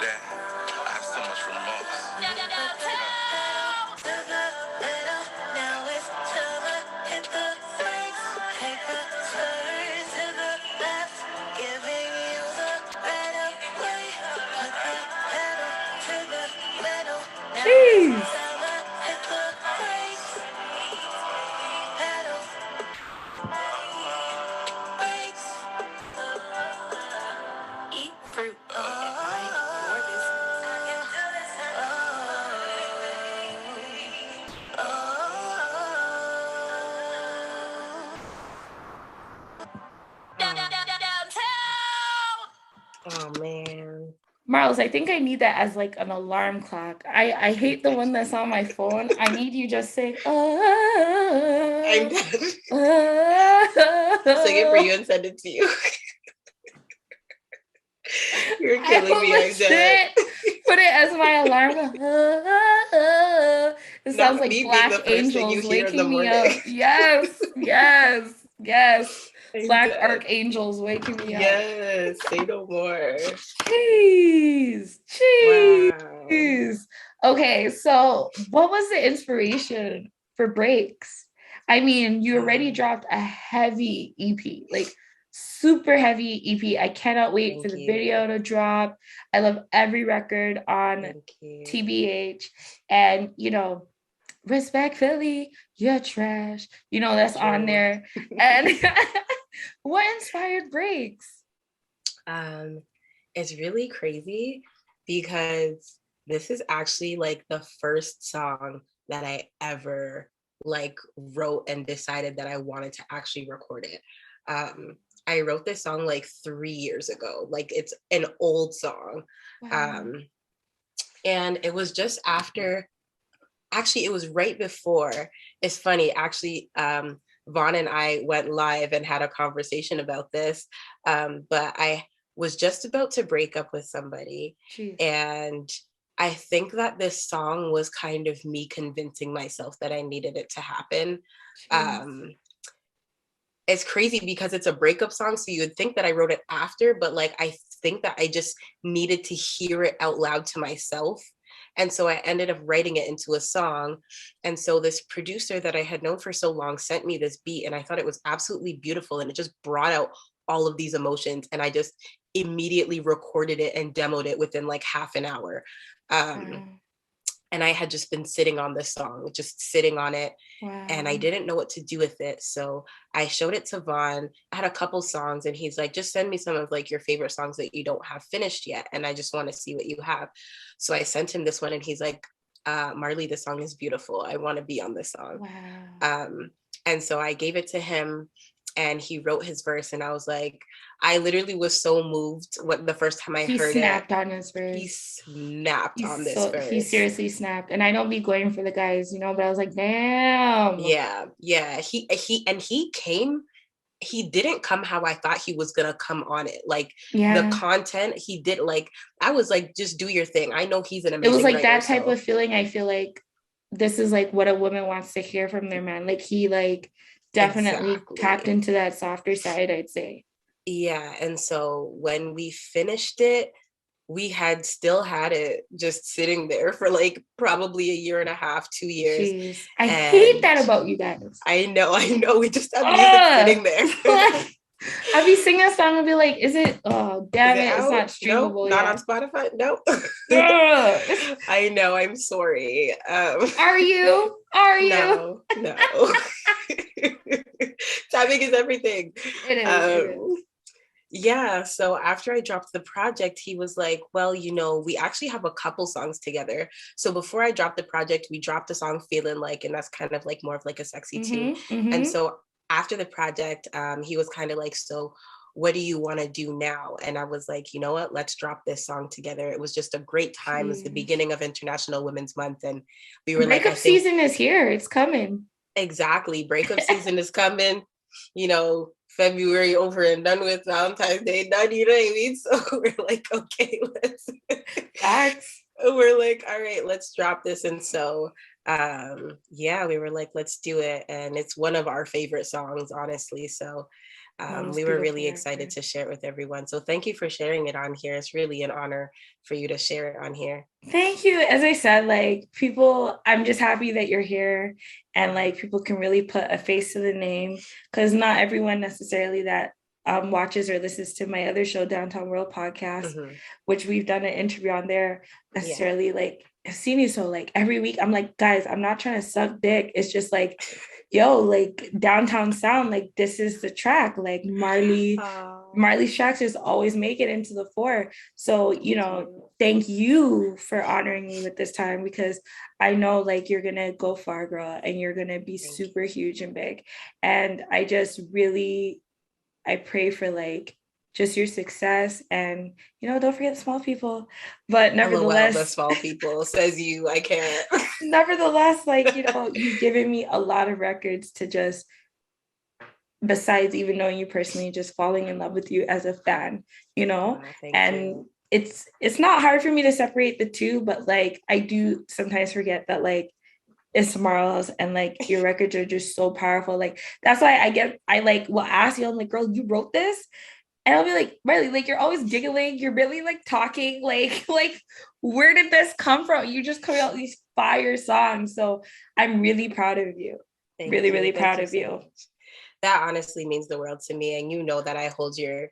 damn, I have so much remorse. To the middle, now it's time to hit the brakes. Take a turn to the left, giving you the right of way. Put the pedal to the metal. Now Jeez. it's time to hit the brakes. Pedal. Brakes. Eat fruit. Oh man. Marls, I think I need that as like an alarm clock. I hate the one that's on my phone. I need you just say, oh. I'm done. Sing it for you and send it to you. You're killing me. I'm dead. Put it as my alarm. It sounds like Black Angels waking me up. Yes, yes, yes. Black Archangels waking me up. Yes, say no more. Jeez. Wow. Okay, so what was the inspiration for Breaks? I mean, you already dropped a heavy EP, like super heavy EP. I cannot wait for the video to drop. I love every record on TBH. And, you know, respectfully, you're trash. You know, that's on there. And what inspired Breaks? It's really crazy because this is actually like the first song that I ever like wrote and decided that I wanted to actually record it. I wrote this song like 3 years ago. Like it's an old song. Wow. And it was just after, actually it was right before. It's funny, actually, Vonne and I went live and had a conversation about this. But I was just about to break up with somebody. Jeez. And I think that this song was kind of me convincing myself that I needed it to happen. It's crazy because it's a breakup song, so you would think that I wrote it after, but like I think that I just needed to hear it out loud to myself. And so I ended up writing it into a song. And so this producer that I had known for so long sent me this beat, and I thought it was absolutely beautiful, and it just brought out all of these emotions, and I just immediately recorded it and demoed it within like half an hour. And I had just been sitting on this song, just sitting on it. Wow. And I didn't know what to do with it. So I showed it to Vonne. I had a couple songs, and he's like, just send me some of like your favorite songs that you don't have finished yet. And I just want to see what you have. So I sent him this one, and he's like, Marley, this song is beautiful. I want to be on this song. Wow. And so I gave it to him, and he wrote his verse, and I was like, I literally was so moved the first time I heard it. He snapped on his verse. He snapped on this verse. He seriously snapped. And I don't be going for the guys, you know, but I was like, damn. Yeah. He came, he didn't come how I thought he was gonna come on it. Like the content he did, like, I was like, just do your thing. I know he's an amazing It was like writer, that type of feeling. I feel like this is like what a woman wants to hear from their man. Like he like definitely tapped into that softer side, I'd say. Yeah. And so when we finished it, we had still had it just sitting there for like probably 1.5 years, 2 years. Jeez. I hate that about you guys. I know. We just have music sitting there. I'll be singing a song and be like, is it, oh, damn it, it's not streamable yet. Not on Spotify? Nope. I know, I'm sorry. Are you? No. Timing is everything. It is. Yeah, so after I dropped the project, he was like, well, you know, we actually have a couple songs together. So before I dropped the project, we dropped the song Feeling Like, and that's kind of like more of like a sexy tune. Mm-hmm. And so after the project, he was kind of like, so what do you want to do now? And I was like, you know what, let's drop this song together. It was just a great time. It was the beginning of International Women's Month. And we were breakup season is here. It's coming. Exactly. Breakup season is coming. You know, February over and done with, Valentine's Day done, you know what I mean? So we're like, okay, we're like, all right, let's drop this. And so we were like, let's do it. And it's one of our favorite songs, honestly. So we were really excited to share it with everyone. So thank you for sharing it on here. It's really an honor for you to share it on here. Thank you. As I said, like people, I'm just happy that you're here and like people can really put a face to the name, because not everyone necessarily that watches or listens to my other show, Downtown World Podcast, which we've done an interview on there, necessarily like have seen you. So like every week I'm like, guys, I'm not trying to suck dick. It's just like, yo, like downtown sound, like this is the track. Like Marley's tracks just always make it into the fore. So, you know, thank you for honoring me with this time, because I know like you're gonna go far, girl, and you're gonna be super huge and big. And I just really, I pray for like just your success, and don't forget the small people. But nevertheless, the small people, says you. I can't. Nevertheless, you've given me a lot of records to just, besides even knowing you personally, just falling in love with you as a fan, and you. It's not hard for me to separate the two, but I do sometimes forget that it's Marl's, and your records are just so powerful. That's why I will ask you, I'm like, girl, you wrote this? And I'll be like, Marley, you're always giggling, you're really talking, where did this come from? You just come out with these fire songs. So I'm really proud of you. Really proud of you. That honestly means the world to me. And that I hold your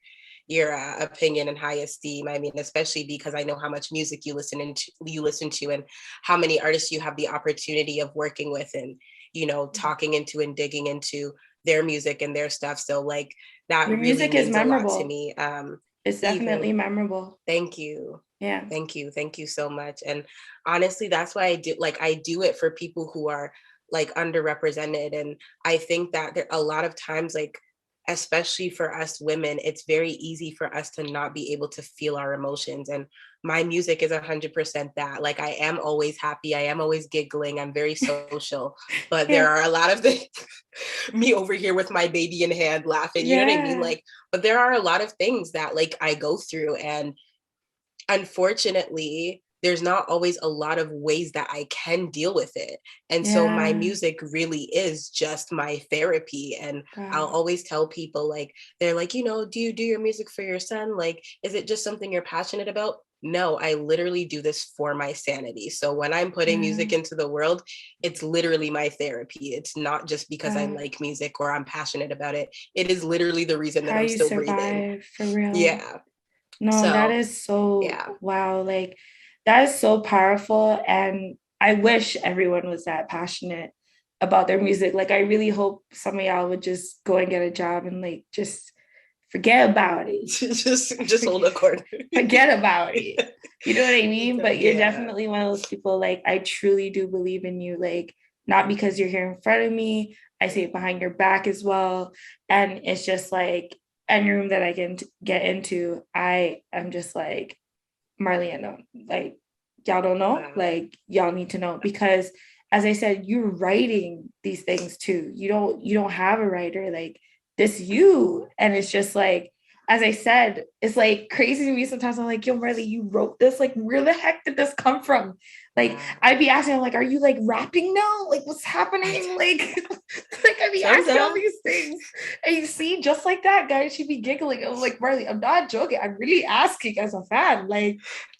opinion in high esteem. I mean, especially because I know how much music you listen to and how many artists you have the opportunity of working with and, talking into and digging into their music and their stuff. So that your really music means is memorable a lot to me. It's definitely memorable. Thank you. Yeah. Thank you so much. And honestly, that's why I do it for people who are underrepresented. And I think that there a lot of times, especially for us women, it's very easy for us to not be able to feel our emotions. And my music is 100% that. I am always happy. I am always giggling. I'm very social, but there are a lot of things, me over here with my baby in hand laughing, you know what I mean? But there are a lot of things that I go through, and unfortunately, there's not always a lot of ways that I can deal with it. And so my music really is just my therapy. And I'll always tell people, they're do you do your music for your son? Is it just something you're passionate about? No, I literally do this for my sanity. So when I'm putting music into the world, it's literally my therapy. It's not just because I like music or I'm passionate about it. It is literally the reason that I'm still breathing. For real. Yeah. No, that is so, wow. That is so powerful. And I wish everyone was that passionate about their music. I really hope some of y'all would just go and get a job and just forget about it. just hold a corner. Forget about it. You know what I mean? But you're definitely one of those people, I truly do believe in you. Not because you're here in front of me. I say it behind your back as well. And it's just any room that I can get into, I am just Marley Unknxn. Y'all don't know, y'all need to know, because as I said, you're writing these things too. You don't have a writer, this you. And it's just as I said, it's crazy to me sometimes. I'm yo, Marley, you wrote this? Where the heck did this come from? I'd be asking, I'm are you rapping now? What's happening? I'd be asking all these things. And you see, just like that, guys, she'd be giggling. I'm Marley, I'm not joking. I'm really asking as a fan.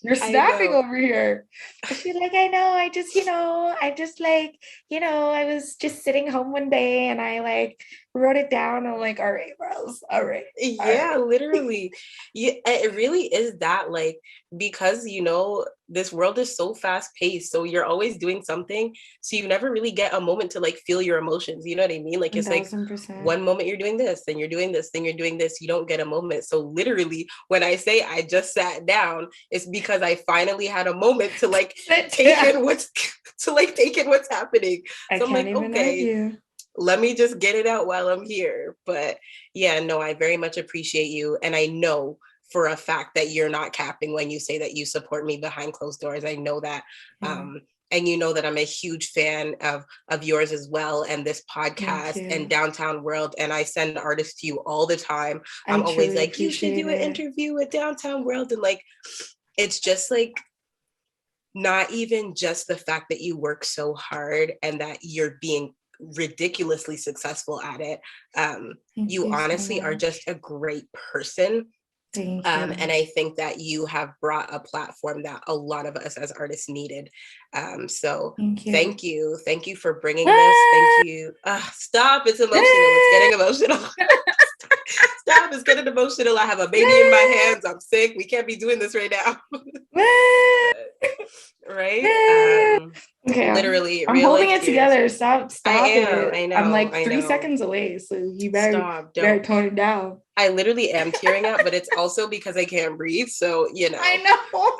You're snapping over here. And she's I know. I just, I was just sitting home one day and I wrote it down. I'm all right, bros. All right. Yeah, literally. Yeah, it really is that because this world is so fast paced, so you're always doing something, so you never really get a moment to feel your emotions, you know what I mean? It's 1000%. One moment you're doing this, then you're doing this, then you're doing this, you don't get a moment. So literally when I say I just sat down, it's because I finally had a moment to take in what's happening. So I'm okay, let me just get it out while I'm here. But yeah, no, I very much appreciate you. And I know for a fact that you're not capping when you say that you support me behind closed doors. I know that. And you know that I'm a huge fan of yours as well, and this podcast and Downtown World. And I send artists to you all the time. I'm always you should do an interview with Downtown World. And it's just not even just the fact that you work so hard and that you're being ridiculously successful at it. You honestly are just a great person. Thank you. And I think that you have brought a platform that a lot of us as artists needed. So thank you for bringing this. Thank you. Stop, it's emotional. It's getting emotional. Stop, it's getting emotional. I have a baby in my hands. I'm sick. We can't be doing this right now. Right? Okay, literally, I'm holding it together. Stop I know. I'm 3 seconds away, so you better tone it down. I literally am tearing up, but it's also because I can't breathe. So I know.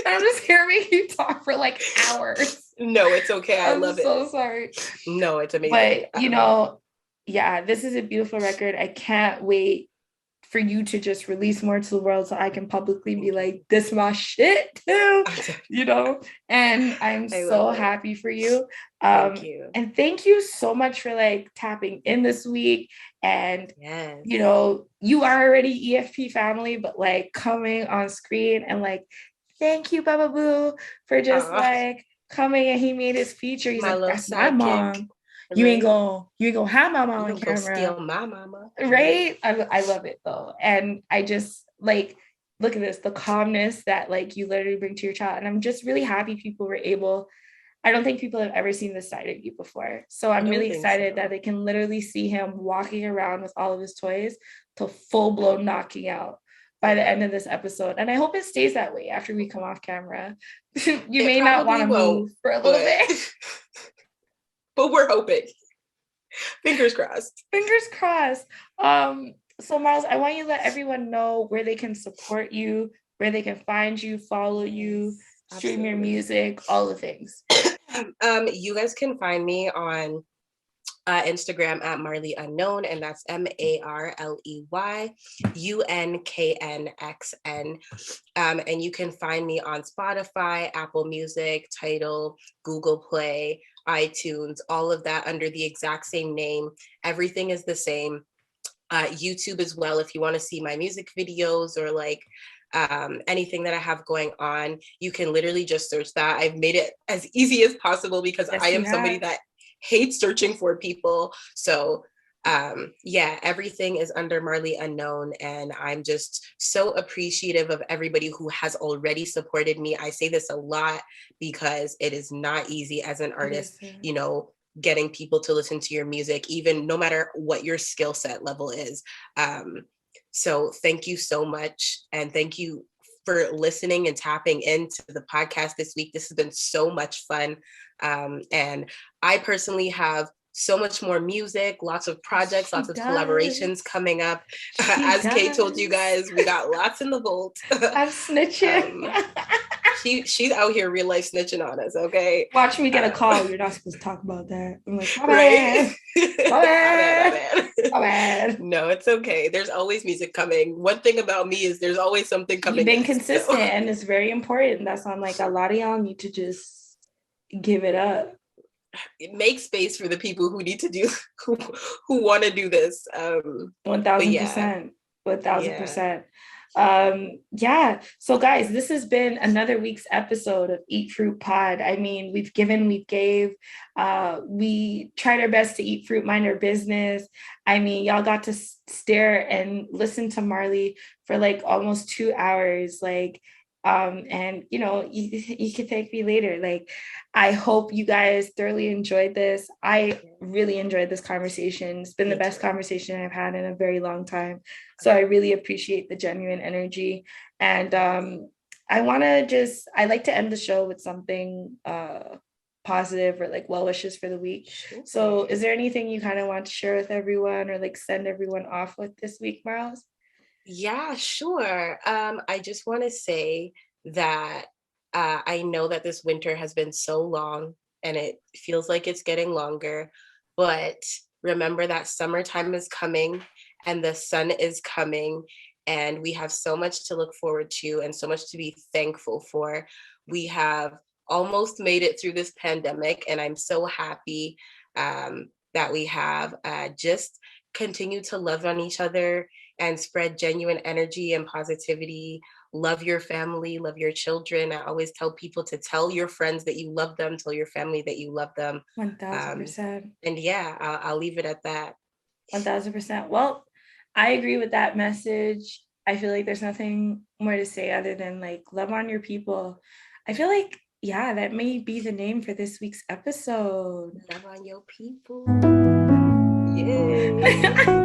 I'm just here making you talk for hours. No, it's okay. I love it. I'm so sorry. No, it's amazing. But this is a beautiful record. I can't wait for you to just release more to the world so I can publicly be like, this my shit too, you know? And I'm so happy for you. Thank you. And thank you so much for like tapping in this week. And, yes. you know, you are already EFP family, but like coming on screen and like, thank you, Baba Boo, for just like coming, and he made his feature. He's my like, that's my sidekick. mom. You ain't gonna have my mom on camera. Steal my mama. Right? I love it though. And I just like, look at this, the calmness that like you literally bring to your child. And I'm just really happy people were able, I don't think people have ever seen this side of you before. So I'm really excited that they can literally see him walking around with all of his toys to full-blown knocking out by the end of this episode. And I hope it stays that way after we come off camera. You may not want to move for a little bit. But we're hoping. Fingers crossed. Fingers crossed. So Miles, I want you to let everyone know where they can support you, where they can find you, follow you, stream your music, all the things. You guys can find me on Instagram at Marley Unknxn, and that's MarleyUnknxn. And you can find me on Spotify, Apple Music, Tidal, Google Play, iTunes, all of that under the exact same name. Everything is the same. YouTube as well, if you want to see my music videos or like anything that I have going on, you can literally just search that. I've made it as easy as possible because I am somebody that hates searching for people. So everything is under Marley Unknxn, and I'm just so appreciative of everybody who has already supported me. I say this a lot because it is not easy as an artist, you know, getting people to listen to your music, even no matter what your skill set level is. So thank you so much. And thank you for listening and tapping into the podcast this week. This has been so much fun. And I personally have so much more music, lots of projects, lots of collaborations coming up. As Kay told you guys, we got lots in the vault. I'm snitching. She's out here real life snitching on us, okay? Watch me get a call. You're not supposed to talk about that. I'm like, right? My bad. No, it's okay. There's always music coming. One thing about me is there's always something coming. You've been consistent, and it's very important. That's why I'm like, a lot of y'all need to just give it up. Make space for the people who need to do, who want to do this. 1000%. 1000%. So guys, this has been another week's episode of Eat Fruit Pod. I mean, we've given, we gave, we tried our best to eat fruit, mind our business. I mean, y'all got to stare and listen to Marley for like almost 2 hours, like, and you know, you can thank me later. Like, I hope you guys thoroughly enjoyed this. I really enjoyed this conversation. It's been the best conversation I've had in a very long time. So I really appreciate the genuine energy. And I like to end the show with something positive or like well wishes for the week. So is there anything you kind of want to share with everyone or like send everyone off with this week, Miles? Yeah, sure. I just want to say that I know that this winter has been so long and it feels like it's getting longer, but remember that summertime is coming and the sun is coming, and we have so much to look forward to and so much to be thankful for. We have almost made it through this pandemic, and I'm so happy that we have. Just continue to love on each other and spread genuine energy and positivity. Love your family, love your children. I always tell people to tell your friends that you love them, tell your family that you love them. 1000%. And yeah, I'll leave it at that. 1000%. Well, I agree with that message. I feel like there's nothing more to say other than like love on your people. I feel like, yeah, that may be the name for this week's episode. Love on your people. Yeah.